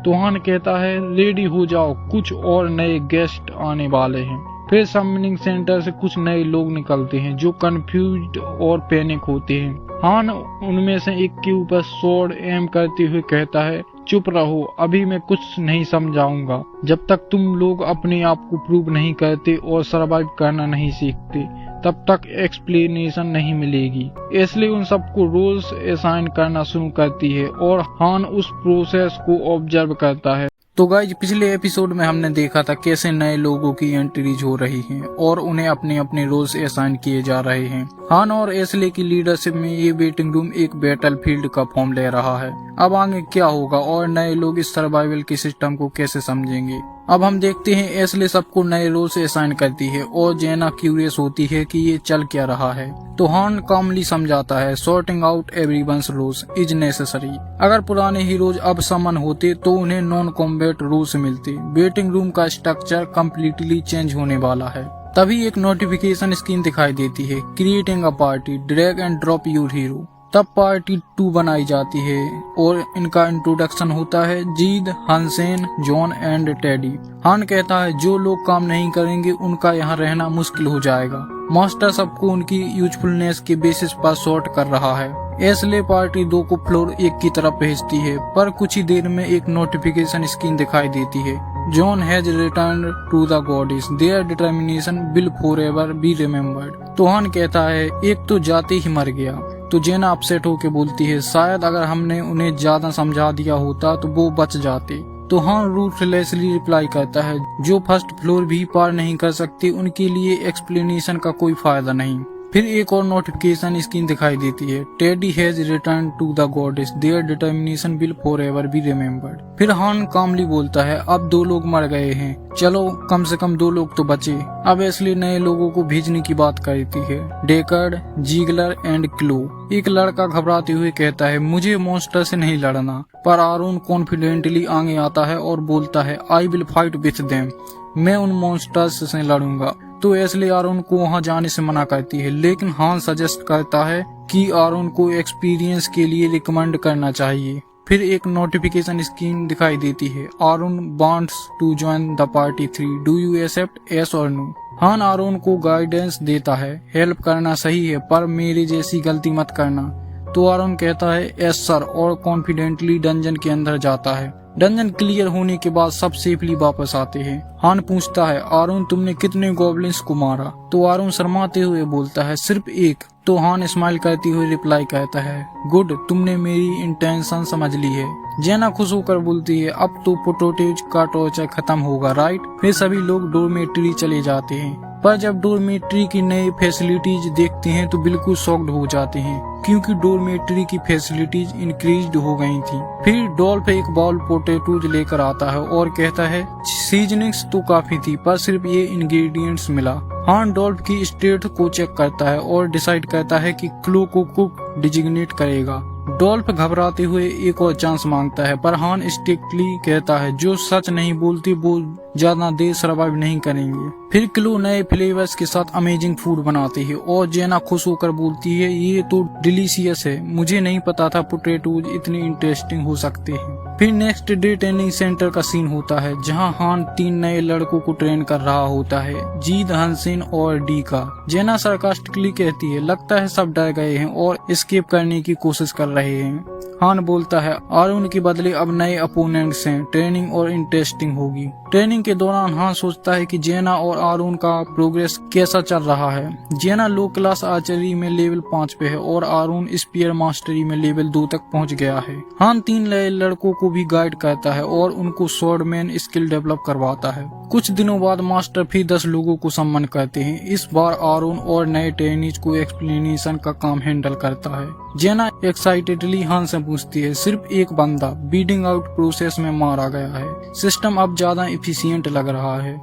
तो हान कहता है रेडी हो जाओ, कुछ और नए गेस्ट आने वाले हैं। फिर सबमिनिंग सेंटर से कुछ नए लोग निकलते हैं जो कंफ्यूज्ड और पैनिक होते हैं। हान उनमें से एक के ऊपर स्वॉर्ड एम करते हुए कहता है चुप रहो, अभी मैं कुछ नहीं समझाऊंगा। जब तक तुम लोग अपने आप को प्रूव नहीं करते और सरवाइव करना नहीं सीखते तब तक एक्सप्लेनेशन नहीं मिलेगी। इसलिए उन सबको रोल्स असाइन करना शुरू करती है और हान उस प्रोसेस को ऑब्जर्व करता है। तो गाइज पिछले एपिसोड में हमने देखा था कैसे नए लोगों की एंट्रीज हो रही हैं और उन्हें अपने अपने रोल्स असाइन किए जा रहे हैं। हान और एस्ले की लीडरशिप में ये वेटिंग रूम एक बैटल फील्ड का फॉर्म ले रहा है। अब आगे क्या होगा और नए लोग इस सर्वाइवल के सिस्टम को कैसे समझेंगे। अब हम देखते हैं एस्ले सबको नए रोल्स असाइन करती है और जेना क्यूरियस होती है कि ये चल क्या रहा है। तो हान कामली समझाता है sorting out everyone's roles is necessary. अगर पुराने हीरोज अब समन होते तो उन्हें नॉन कॉम्बैट रोल्स मिलते। वेटिंग रूम का स्ट्रक्चर कम्प्लीटली चेंज होने वाला है। तभी एक नोटिफिकेशन स्क्रीन दिखाई देती है creating a party, drag and drop your hero. तब पार्टी 2 बनाई जाती है और इनका इंट्रोडक्शन होता है जीद, हंसेन, जॉन एंड टेडी। हान कहता है जो लोग काम नहीं करेंगे उनका यहाँ रहना मुश्किल हो जाएगा। मास्टर सबको उनकी यूजफुलनेस के बेसिस पर सॉर्ट कर रहा है। एस्ले पार्टी 2 को फ्लोर 1 की तरफ भेजती है, पर कुछ ही देर में एक नोटिफिकेशन स्क्रीन दिखाई देती है John has returned to the goddess, their determination will forever be remembered. तो हान कहता है एक तो जाते ही मर गया। तो जेना अपसेट होके बोलती है शायद अगर हमने उन्हें ज्यादा समझा दिया होता तो वो बच जाते। तो हान रूथलेसली रिप्लाई करता है जो फर्स्ट फ्लोर भी पार नहीं कर सकते उनके लिए एक्सप्लेनेशन का कोई फायदा नहीं। फिर एक और नोटिफिकेशन स्क्रीन दिखाई देती है Teddy has return to the goddess, their determination will forever be remembered. फिर हान कामली बोलता है अब 2 लोग मर गए हैं, चलो कम से कम 2 लोग तो बचे। अब इसलिए नए लोगों को भेजने की बात करती है डेकर्ड, जीगलर एंड क्लो। एक लड़का घबराते हुए कहता है मुझे मॉन्स्टर से नहीं लड़ना, पर आरून कॉन्फिडेंटली आगे आता है और बोलता है I will fight with them, मैं उन मॉन्स्टर्स से लड़ूंगा। तो एस्ले आरून को वहां जाने से मना करती है, लेकिन हान सजेस्ट करता है कि आरून को एक्सपीरियंस के लिए रिकमेंड करना चाहिए। फिर एक नोटिफिकेशन स्क्रीन दिखाई देती है Arun wants to join the party 3, do you accept yes और नो। हान आरून को गाइडेंस देता है हेल्प करना सही है पर मेरे जैसी गलती मत करना। तो आरून कहता है यस सर और कॉन्फिडेंटली डंजन के अंदर जाता है। डंजन क्लियर होने के बाद सब सेफली वापस आते हैं। हान पूछता है आरून तुमने कितने गॉब्लिन्स को मारा। तो आरून शर्माते हुए बोलता है सिर्फ 1। तो हान स्माइल करते हुए रिप्लाई करता है गुड, तुमने मेरी इंटेंशन समझ ली है। जेना खुश होकर बोलती है अब तो पोटोटेज का टॉर्चर खत्म होगा राइट। फिर सभी लोग डोरमेट्री चले जाते हैं, पर जब डोरमेट्री की नई फैसिलिटीज देखते हैं तो बिल्कुल शॉक्ड हो जाते हैं क्योंकि डोरमेट्री की फैसिलिटीज इंक्रीज्ड हो गई थी। फिर डॉल्फ एक बॉल पोटैटोज लेकर आता है और कहता है सीजनिंग्स तो काफी थी पर सिर्फ ये इंग्रेडिएंट्स मिला। हान डॉल्फ की स्टेट को चेक करता है और डिसाइड करता है कि क्लो को कुक डिजिग्नेट करेगा। डॉल्फ घबराते हुए एक और चांस मांगता है पर हान स्ट्रिक्टली कहता है जो सच नहीं बोलते वो ज्यादा देर सर्वाइव नहीं करेंगे। फिर क्लो नए फ्लेवर्स के साथ अमेजिंग फूड बनाती है और जेना खुश होकर बोलती है ये तो डिलीशियस है, मुझे नहीं पता था पोटैटोज इतने इंटरेस्टिंग हो सकते हैं। फिर नेक्स्ट डे ट्रेनिंग सेंटर का सीन होता है जहां हान 3 नए लड़कों को ट्रेन कर रहा होता है जीद, हंसेन और डी का। जेना सरकास्टिकली कहती है लगता है सब डर गए हैं और एस्केप करने की कोशिश कर रहे हैं। हान बोलता है आरून के बदले अब नए अपोनेंट्स हैं, ट्रेनिंग और इंटरेस्टिंग होगी। ट्रेनिंग के दौरान हान सोचता है कि जेना और आरून का प्रोग्रेस कैसा चल रहा है। जेना लो क्लास आर्चरी में लेवल 5 पे है और आरून स्पीयर मास्टरी में लेवल 2 तक पहुंच गया है। हान 3 नए लड़कों को भी गाइड करता है और उनको स्वॉर्डमैन स्किल डेवलप करवाता है। कुछ दिनों बाद मास्टर फिर 10 लोगों को सम्मान करते हैं। इस बार आरून और नए ट्रेनीज को एक्सप्लेनेशन का काम हैंडल करता है। जेना एक्साइटेडली हान से पूछती है सिर्फ एक बंदा बीडिंग आउट प्रोसेस में मारा गया है, सिस्टम अब ज्यादा एफिशिएंट लग रहा है।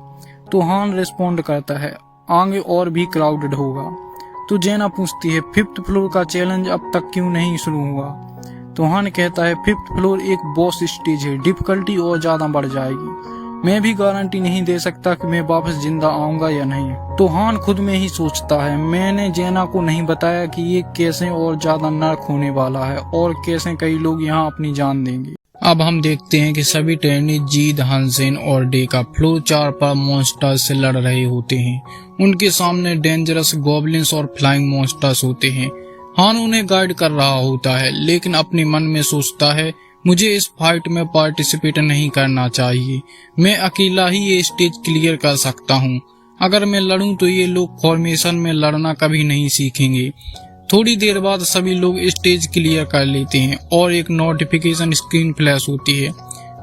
तो हान रिस्पॉन्ड करता है आगे और भी क्राउडेड होगा। तो जेना पूछती है 5th फ्लोर का चैलेंज अब तक क्यों नहीं शुरू हुआ। तो हान कहता है 5th फ्लोर एक बॉस स्टेज है, डिफिकल्टी और ज्यादा बढ़ जाएगी। मैं भी गारंटी नहीं दे सकता कि मैं वापस जिंदा आऊंगा या नहीं। तो हान खुद में ही सोचता है, मैंने जेना को नहीं बताया कि ये कैसे और ज्यादा नर्क होने वाला है और कैसे कई लोग यहाँ अपनी जान देंगे। अब हम देखते हैं कि सभी ट्रेनी जीद, हंसेन और डे का फ्लोर 4 पर मॉन्स्टर्स से लड़ रहे होते हैं। उनके सामने डेंजरस गॉब्लिन्स और फ्लाइंग मॉन्स्टर्स होते हैं। हान उन्हें गाइड कर रहा होता है, लेकिन अपने मन में सोचता है, मुझे इस फाइट में पार्टिसिपेट नहीं करना चाहिए। मैं अकेला ही ये स्टेज क्लियर कर सकता हूँ। अगर मैं लड़ूं तो ये लोग फॉर्मेशन में लड़ना कभी नहीं सीखेंगे। थोड़ी देर बाद सभी लोग स्टेज क्लियर कर लेते हैं और एक नोटिफिकेशन स्क्रीन फ्लैश होती है।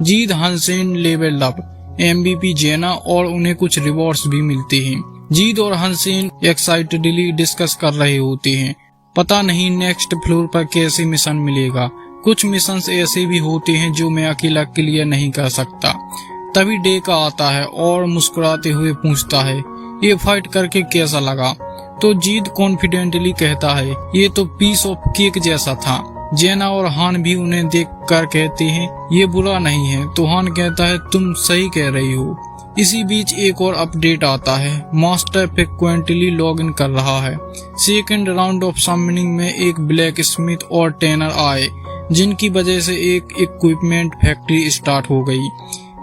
जीद, हंसेन लेवल अप, MVP जेना और उन्हें कुछ रिवॉर्ड्स भी मिलते हैं। जीद और हंसेन एक्साइटेडली डिस्कस कर रहे होते हैं, पता नहीं नेक्स्ट फ्लोर पर कैसे मिशन मिलेगा। कुछ मिशंस ऐसे भी होते हैं जो मैं अकेला क्लियर नहीं कर सकता। तभी डे का आता है और मुस्कुराते हुए पूछता है, ये फाइट करके कैसा लगा? तो जीद कॉन्फिडेंटली कहता है, ये तो पीस ऑफ केक जैसा था। जेना और हान भी उन्हें देखकर कहते हैं, ये बुरा नहीं है। तो हान कहता है, तुम सही कह रही हो। इसी बीच एक और अपडेट आता है। मास्टर फ्रिक्वेंटली लॉग इन कर रहा है। सेकंड राउंड ऑफ समनिंग में एक ब्लैक स्मिथ और टेनर आए, जिनकी वजह से एक इक्विपमेंट फैक्ट्री स्टार्ट हो गई।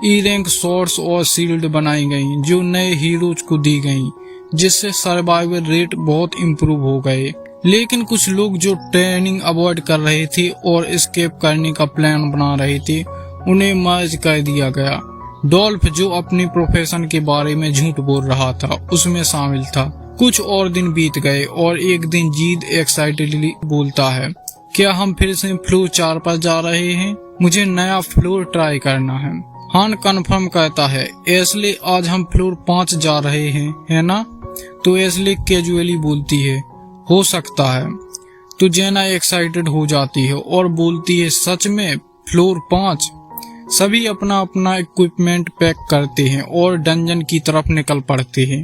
ई रैंक सॉर्ड्स और शील्ड बनाई गई जो नए हीरोज को दी गई, जिससे सर्वाइवल रेट बहुत इम्प्रूव हो गए। लेकिन कुछ लोग जो ट्रेनिंग अवॉइड कर रहे थे और एस्केप करने का प्लान बना रहे थे, उन्हें मर्ज कर दिया गया। डॉल्फ, जो अपनी प्रोफेशन के बारे में झूठ बोल रहा था, उसमें शामिल था। कुछ और दिन बीत गए और एक दिन जीद एक्साइटेडली बोलता है, क्या हम फिर से फ्लोर 4 पर जा रहे हैं? मुझे नया फ्लोर ट्राई करना है। हान कंफर्म कहता है, एस्ले आज हम फ्लोर 5 जा रहे हैं, है ना? तो एस्ले कैजुअली बोलती है, हो सकता है। तो जेना एक्साइटेड हो जाती है और बोलती है, सच में फ्लोर 5? सभी अपना अपना इक्विपमेंट पैक करते हैं और डंजन की तरफ निकल पड़ते हैं।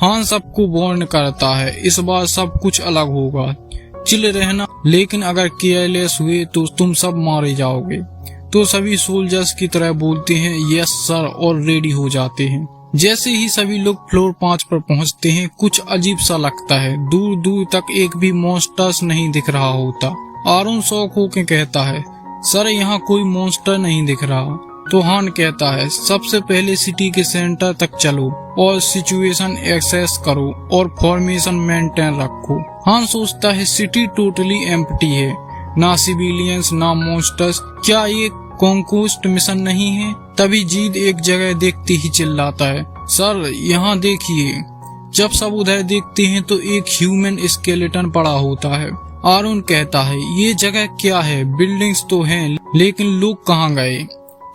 हान सबको वार्न करता है, इस बार सब कुछ अलग होगा, चिल रहना, लेकिन अगर केयरलेस हुए तो तुम सब मारे जाओगे। तो सभी सोल्जर्स की तरह बोलते हैं, यस सर, और रेडी हो जाते हैं। जैसे ही सभी लोग फ्लोर 5 पर पहुंचते हैं, कुछ अजीब सा लगता है। दूर दूर तक एक भी मॉन्स्टर्स नहीं दिख रहा होता। आरुण शौक होके कहता है, सर यहाँ कोई मॉन्स्टर नहीं दिख रहा। तो हान कहता है, सबसे पहले सिटी के सेंटर तक चलो और सिचुएशन एक्सेस करो और फॉर्मेशन मेंटेन रखो। हान सोचता है, सिटी टोटली एम्प्टी है, ना सिविलियंस ना मॉन्स्टर्स, क्या ये कॉन्क्वेस्ट मिशन नहीं है? तभी जीद एक जगह देखते ही चिल्लाता है, सर यहाँ देखिए। जब सब उधर देखते हैं तो एक ह्यूमन स्केलेटन पड़ा होता है। आरुण कहता है, ये जगह क्या है? बिल्डिंग्स तो हैं, लेकिन लोग कहाँ गए?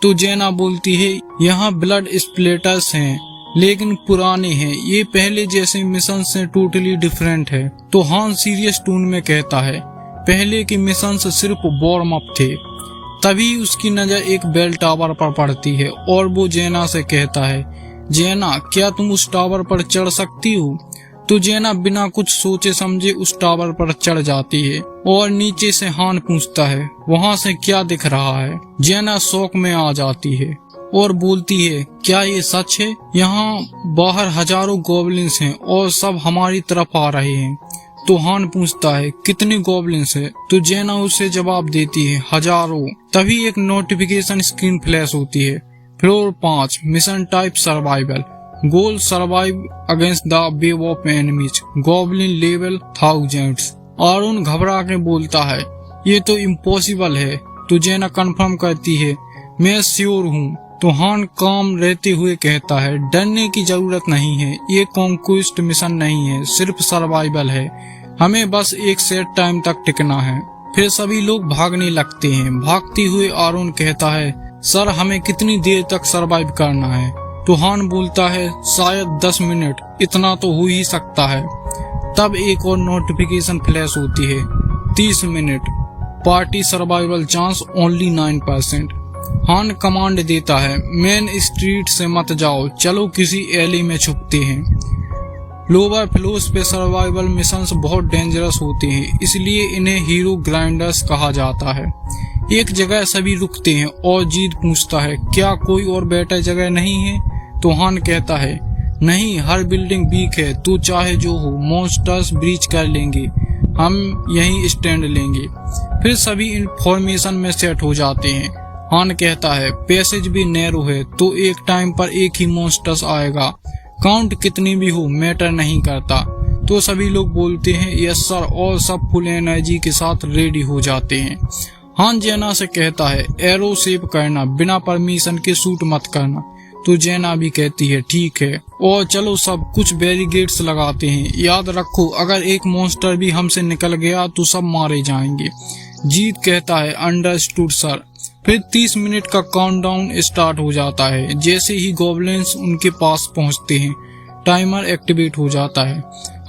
तो जेना बोलती है, यहाँ ब्लड स्प्लेटर्स हैं, लेकिन पुराने हैं, ये पहले जैसे मिशन से टोटली डिफरेंट है। तो हान सीरियस टोन में कहता है, पहले के मिशन सिर्फ वार्म अप थे। तभी उसकी नजर एक बेल टावर पर पड़ती है और वो जेना से कहता है, जेना क्या तुम उस टावर पर चढ़ सकती हो? तो जेना बिना कुछ सोचे समझे उस टावर पर चढ़ जाती है और नीचे से हान पूछता है, वहाँ से क्या दिख रहा है? जेना शौक में आ जाती है और बोलती है, क्या ये सच है? यहाँ बाहर हजारों गॉब्लिन्स हैं और सब हमारी तरफ आ रहे हैं। तो हान पूछता है, कितने गॉब्लिन्स हैं? तो जेना उसे जवाब देती है, हजारों। तभी एक नोटिफिकेशन स्क्रीन फ्लैश होती है, floor 5, mission type survival, goal survive against the wave of enemies, goblin level 1000। Aaron घबरा के बोलता है, ये तो इम्पॉसिबल है। तो जेना कंफर्म करती है, मैं श्योर हूँ। तो हान काम रहते हुए कहता है, डरने की जरूरत नहीं है, ये कॉन्क्वेस्ट मिशन नहीं है, सिर्फ सर्वाइवल है, हमें बस एक सेट टाइम तक टिकना है। फिर सभी लोग भागने लगते हैं। भागते हुए आरुण कहता है, सर हमें कितनी देर तक सर्वाइव करना है? तो हान बोलता है, शायद 10 मिनट, इतना तो हो ही सकता है। तब एक और नोटिफिकेशन फ्लैश होती है, 30 minute, party survival chance only 9%। हान कमांड देता है, मेन स्ट्रीट से मत जाओ, चलो किसी एली में छुपते हैं। लोअर फ्लोर्स पे सर्वाइवल मिशंस बहुत डेंजरस होते हैं, इसलिए इन्हें हीरो ग्राइंडर्स कहा जाता है। एक जगह सभी रुकते हैं और जीद पूछता है, क्या कोई और बेटर जगह नहीं है? तो हान कहता है, नहीं, हर बिल्डिंग वीक है, तू चाहे जो हो, मॉन्स्टर्स ब्रीच कर लेंगे, हम यहीं स्टैंड लेंगे। फिर सभी इंफॉर्मेशन में सेट हो जाते हैं। हान कहता है, पैसेज भी नैरो है, तो एक टाइम पर एक ही मॉन्स्टर्स आएगा, काउंट कितनी भी हो मैटर नहीं करता। तो सभी लोग बोलते हैं यस सर, और सब फुल एनर्जी के साथ रेडी हो जाते हैं। हान जेना से कहता है, एरो सेव करना, बिना परमिशन के शूट मत करना। तो जेना भी कहती है ठीक है, और चलो सब कुछ बैरिकेड्स लगाते हैं, याद रखो अगर एक मॉन्स्टर भी हमसे निकल गया तो सब मारे जाएंगे। जीत कहता है, अंडरस्टूड सर। फिर 30 मिनट का काउंटडाउन स्टार्ट हो जाता है। जैसे ही गॉब्लिन्स उनके पास पहुंचते हैं, टाइमर एक्टिवेट हो जाता है।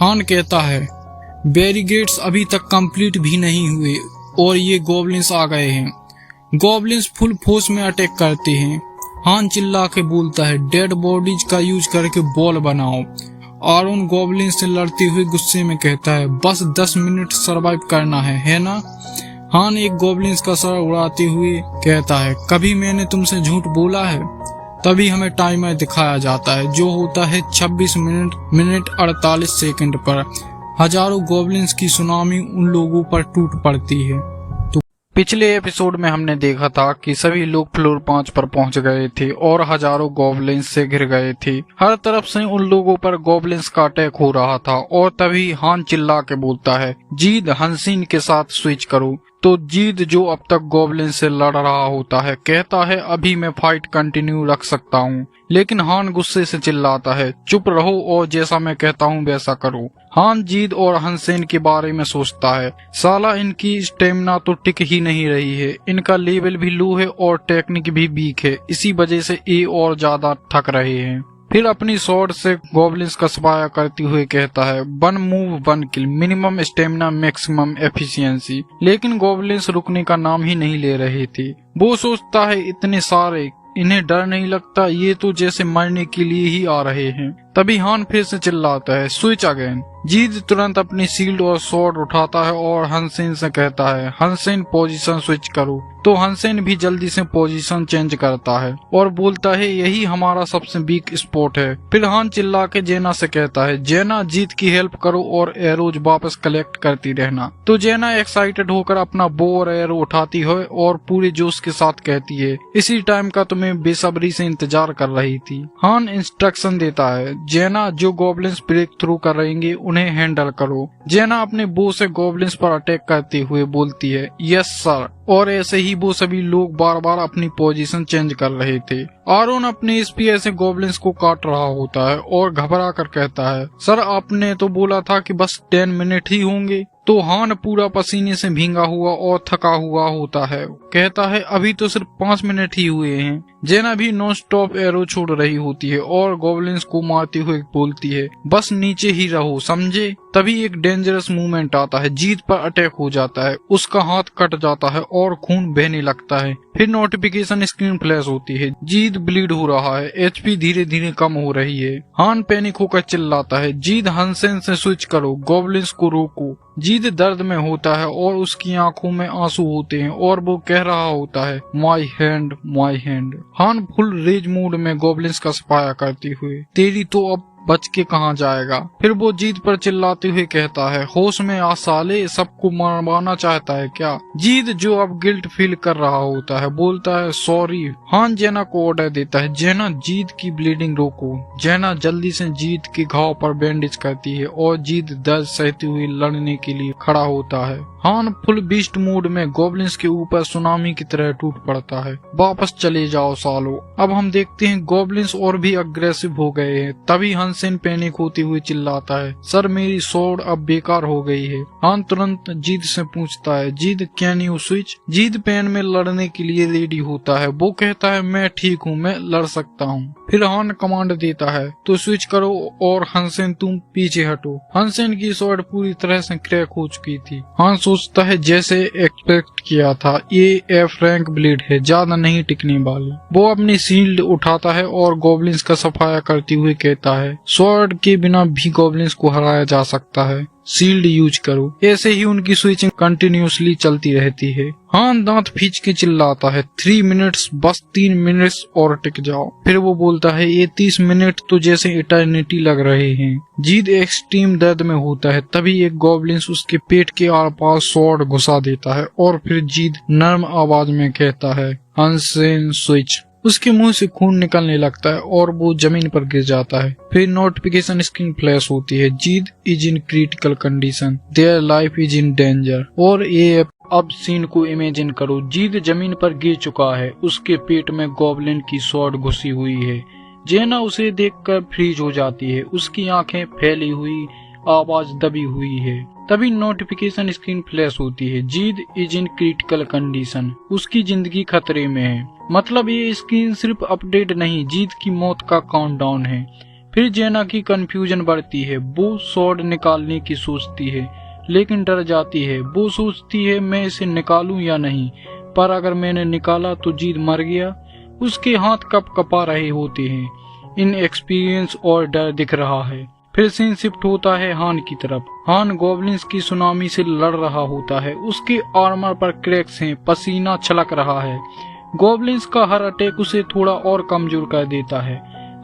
हान कहता है, बैरिकेड्स अभी तक कंप्लीट भी नहीं हुए और ये गॉब्लिन्स आ गए हैं। गॉब्लिन्स फुल फोर्स में अटैक करते हैं। हान चिल्ला के बोलता है, डेड बॉडीज का यूज करके बॉल बनाओ। आरोन गॉब्लिन से लड़ते हुए गुस्से में कहता है, बस 10 मिनट सरवाइव करना है ना? हान एक गॉब्लिन्स का सर उड़ाते हुए कहता है, कभी मैंने तुमसे झूठ बोला है? तभी हमें टाइमर दिखाया जाता है, जो होता है 26 मिनट 48 सेकंड पर। हजारों गॉब्लिन्स की सुनामी उन लोगों पर टूट पड़ती है। पिछले एपिसोड में हमने देखा था कि सभी लोग फ्लोर 5 पर पहुंच गए थे और हजारों गॉब्लिन्स से घिर गए थे। हर तरफ से उन लोगों पर गॉब्लिन्स का अटैक हो रहा था और तभी हान चिल्ला के बोलता है, जीद हंसिन के साथ स्विच करो। तो जीद, जो अब तक गॉब्लिन से लड़ रहा होता है, कहता है अभी मैं फाइट कंटिन्यू रख सकता हूँ। लेकिन हान गुस्से से चिल्लाता है, चुप रहो और जैसा मैं कहता हूँ वैसा करो। हान जीद और हंसेन के बारे में सोचता है, साला इनकी स्टेमिना तो टिक ही नहीं रही है, इनका लेवल भी लो है और टेक्निक भी वीक है, इसी वजह से ये और ज्यादा थक रहे हैं। फिर अपनी स्वॉर्ड से गॉब्लिन्स का सफाया करते हुए कहता है, 1 मूव 1 किल, मिनिमम स्टेमिना मैक्सिमम एफिशिएंसी। लेकिन गॉब्लिन्स रुकने का नाम ही नहीं ले रहे थे। वो सोचता है, इतने सारे, इन्हें डर नहीं लगता, ये तो जैसे मरने के लिए ही आ रहे हैं। तभी हान फिर से चिल्लाता है, स्विच अगेन। जीद तुरंत अपनी शील्ड और स्वॉर्ड उठाता है और हंसेन से कहता है, हंसेन पोजीशन स्विच करो। तो हंसेन भी जल्दी से पोजीशन चेंज करता है और बोलता है, यही हमारा सबसे वीक स्पॉट है। फिर हान चिल्ला के जेना से कहता है, जेना जीत की हेल्प करो और एरोज वापस कलेक्ट करती रहना। तो जेना एक्साइटेड होकर अपना बो और एरो उठाती है और पूरे जोश के साथ कहती है, इसी टाइम का तुम्हें बेसब्री से इंतजार कर रही थी। हान इंस्ट्रक्शन देता है, जेना जो गॉब्लिन्स ब्रेक थ्रू कर रहेंगे उन्हें हैंडल करो। जेना अपने बो से गॉब्लिन्स पर अटैक करते हुए बोलती है, यस सर। और ऐसे ही वो सभी लोग बार बार अपनी पोजीशन चेंज कर रहे थे। आरोन अपने स्पीयर से गॉब्लिन्स को काट रहा होता है और घबरा कर कहता है, सर आपने तो बोला था कि बस 10 मिनट ही होंगे। तो हान पूरा पसीने से भींगा हुआ और थका हुआ होता है, कहता है अभी तो सिर्फ 5 मिनट ही हुए हैं। जेना भी नॉन स्टॉप एरो छोड़ रही होती है और गॉब्लिन्स को मारते हुए बोलती है, बस नीचे ही रहो, समझे। तभी एक डेंजरस मूवमेंट आता है, जीत पर अटैक हो जाता है, उसका हाथ कट जाता है और खून बहने लगता है। फिर नोटिफिकेशन स्क्रीन फ्लैश होती है, जीत ब्लीड हो रहा है, एचपी धीरे धीरे कम हो रही है। हान पैनिक होकर चिल्लाता है, जीत हंसेन से स्विच करो, गॉब्लिन्स को रोको। जीत दर्द में होता है और उसकी आंखों में आंसू होते हैं और वो कह रहा होता है, माई हैंड माई हैंड। हान फुल रेज मूड में गॉब्लिन्स का सफाया करते हुए, तेरी तो अब बच के कहाँ जाएगा। फिर वो जीत पर चिल्लाते हुए कहता है, होश में आ साले, सबको मरवाना चाहता है क्या। जीत, जो अब गिल्ट फील कर रहा होता है, बोलता है सॉरी। हान जेना को ऑर्डर देता है, जेना जीत की ब्लीडिंग रोको। जेना जल्दी से जीत के घाव पर बैंडेज करती है और जीत दर्द सहते हुए लड़ने के लिए खड़ा होता है। हान फुल बीस्ट मूड में गॉब्लिन्स के ऊपर सुनामी की तरह टूट पड़ता है, वापस चले जाओ सालो। अब हम देखते हैं गॉब्लिन्स और भी अग्रेसिव हो गए हैं। तभी हंसेन पैनिक होते हुए चिल्लाता है, सर मेरी स्वॉर्ड अब बेकार हो गई है। हान तुरंत जीत से पूछता है, Jeet can you switch. Jeet पेन में लड़ने के लिए रेडी होता है, वो कहता है मैं ठीक हूँ, मैं लड़ सकता हूँ। फिर हान कमांड देता है, तो स्विच करो और हंसेन तुम पीछे हटो। हंसेन की स्वॉर्ड पूरी तरह से क्रैक हो चुकी थी। हान सोचता है जैसे एक्सपेक्ट किया था, ये एफ रैंक ब्लेड है, ज्यादा नहीं टिकने वाली। वो अपनी शील्ड उठाता है और गॉब्लिन्स का सफाया करते हुए कहता है, स्वॉर्ड के बिना भी गॉब्लिन्स को हराया जा सकता है। शील्ड यूज करो। ऐसे ही उनकी स्विचिंग कंटिन्यूसली चलती रहती है। हान दांत खींच के चिल्लाता है 3 मिनट्स, बस 3 मिनट्स और टिक जाओ। फिर वो बोलता है ये 30 मिनट तो जैसे इटर्निटी लग रहे हैं। जीद एक्सट्रीम दर्द में होता है, तभी एक गॉब्लिन उसके पेट के आर पार स्वॉर्ड घुसा देता है और फिर जीद नर्म आवाज में कहता है अनसेन स्विच। उसके मुंह से खून निकलने लगता है और वो जमीन पर गिर जाता है। फिर नोटिफिकेशन स्क्रीन फ्लैश होती है, Jid is in critical condition, their life is in danger. और ये अब सीन को इमेजिन करो, जीद जमीन पर गिर चुका है, उसके पेट में गॉब्लिन की स्वॉर्ड घुसी हुई है। जेना उसे देखकर फ्रीज हो जाती है, उसकी आंखें फैली हुई, आवाज दबी हुई है। तभी नोटिफिकेशन स्क्रीन फ्लैश होती है, Jid is in critical condition, उसकी जिंदगी खतरे में है। मतलब ये स्क्रीन सिर्फ अपडेट नहीं, जीद की मौत का काउंटडाउन है। फिर जेना की कंफ्यूजन बढ़ती है, वो स्वॉर्ड निकालने की सोचती है लेकिन डर जाती है। वो सोचती है मैं इसे निकालूं या नहीं, पर अगर मैंने निकाला तो जीद मर गया। उसके हाथ कप कपा रहे होते हैं, इन एक्सपीरियंस और डर दिख रहा है। फिर सीन शिफ्ट होता है हान की तरफ। हान गॉब्लिन्स की सुनामी से लड़ रहा होता है, उसके आर्मर पर क्रैक्स हैं, पसीना छलक रहा है। गॉब्लिन्स का हर अटैक उसे थोड़ा और कमजोर कर देता है।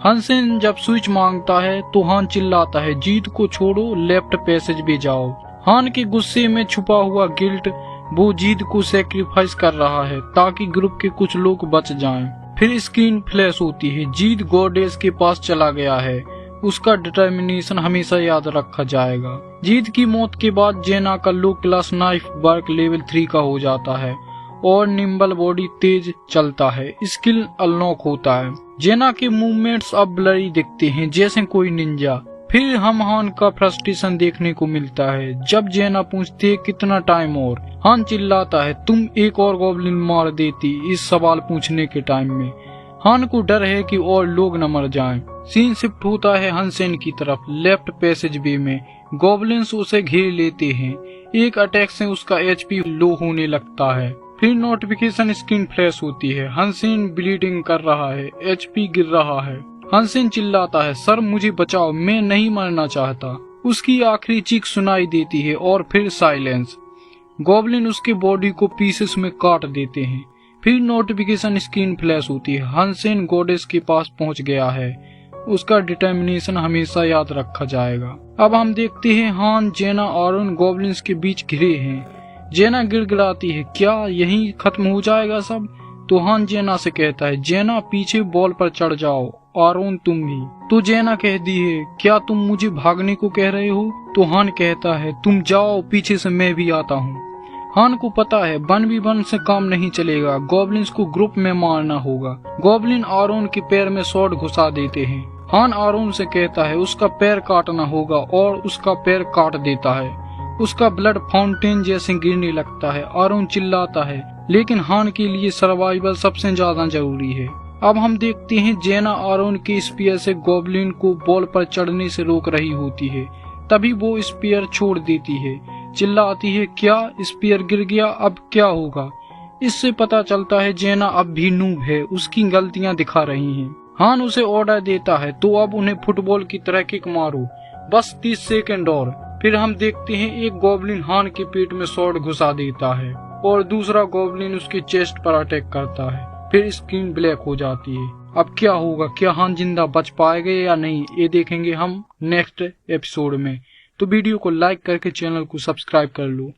हंसेन जब स्विच मांगता है तो हान चिल्लाता है जीद को छोड़ो, लेफ्ट पैसेज भी जाओ। हान के गुस्से में छुपा हुआ गिल्ट, वो जीद को सेक्रीफाइस कर रहा है ताकि ग्रुप के कुछ लोग बच जाएं। फिर स्क्रीन फ्लैश होती है, जीद गॉडेस के पास चला गया है, उसका डिटर्मिनेशन हमेशा याद रखा जाएगा। जीद की मौत के बाद जेना का लो क्लास नाइफ वर्क लेवल 3 का हो जाता है और निम्बल बॉडी तेज चलता है, स्किल अनलॉक होता है। जेना के मूवमेंट्स अब ब्लरी दिखते हैं जैसे कोई निंजा। फिर हम हान का फ्रस्ट्रेशन देखने को मिलता है जब जेना पूछती है कितना टाइम और। हान चिल्लाता है तुम एक और गॉब्लिन मार देती इस सवाल पूछने के टाइम में। हान को डर है कि और लोग न मर जाएं। सीन शिफ्ट होता है हंसेन की तरफ, लेफ्ट पैसेज वे में। गॉब्लिन्स उसे घेर लेते हैं, एक अटैक से उसका एचपी लो होने लगता है। फिर नोटिफिकेशन स्क्रीन फ्लैश होती है, हंसेन ब्लीडिंग कर रहा है, एचपी गिर रहा है। हंसेन चिल्लाता है सर मुझे बचाओ, मैं नहीं मरना चाहता। उसकी आखिरी चीख सुनाई देती है और फिर साइलेंस। गॉब्लिन उसके बॉडी को पीसेस में काट देते हैं। फिर नोटिफिकेशन स्क्रीन फ्लैश होती है, हंसेन गॉडेस के पास पहुंच गया है, उसका डिटर्मिनेशन हमेशा याद रखा जाएगा। अब हम देखते हैं हान, जेना और उन गॉब्लिन्स के बीच घिरे हैं। जेना गिड़गिड़ाती है क्या यहीं खत्म हो जाएगा सब? तो हान जेना से कहता है जेना पीछे बॉल पर चढ़ जाओ, आरोन तुम भी। तो जेना कहती है क्या तुम मुझे भागने को कह रहे हो? तो हान कहता है तुम जाओ, पीछे से मैं भी आता हूँ। हान को पता है 1v1 से काम नहीं चलेगा, गॉब्लिन्स को ग्रुप में मारना होगा। गॉब्लिन आरोन के पैर में स्वॉर्ड घुसा देते हैं। हान आरोन से कहता है उसका पैर काटना होगा और उसका पैर काट देता है। उसका ब्लड फाउंटेन जैसे गिरने लगता है। आरोन चिल्लाता है लेकिन हान के लिए सर्वाइवल सबसे ज्यादा जरूरी है। अब हम देखते हैं जेना आरोन के स्पीयर से गॉब्लिन को बॉल पर चढ़ने से रोक रही होती है, तभी वो स्पीयर छोड़ देती है। चिल्लाती है क्या स्पीयर गिर गया, अब क्या होगा? इससे पता चलता है जेना अब भी नूब है, उसकी गलतियां दिखा रही हैं। हान उसे ऑर्डर देता है तो अब उन्हें फुटबॉल की तरह किक मारो, बस 30 सेकंड और। फिर हम देखते हैं एक गॉब्लिन हान के पेट में स्वॉर्ड घुसा देता है और दूसरा गॉब्लिन उसके चेस्ट पर अटैक करता है। फिर स्क्रीन ब्लैक हो जाती है। अब क्या होगा, क्या हान जिंदा बच पाएगा या नहीं, ये देखेंगे हम नेक्स्ट एपिसोड में। तो वीडियो को लाइक करके चैनल को सब्सक्राइब कर लो।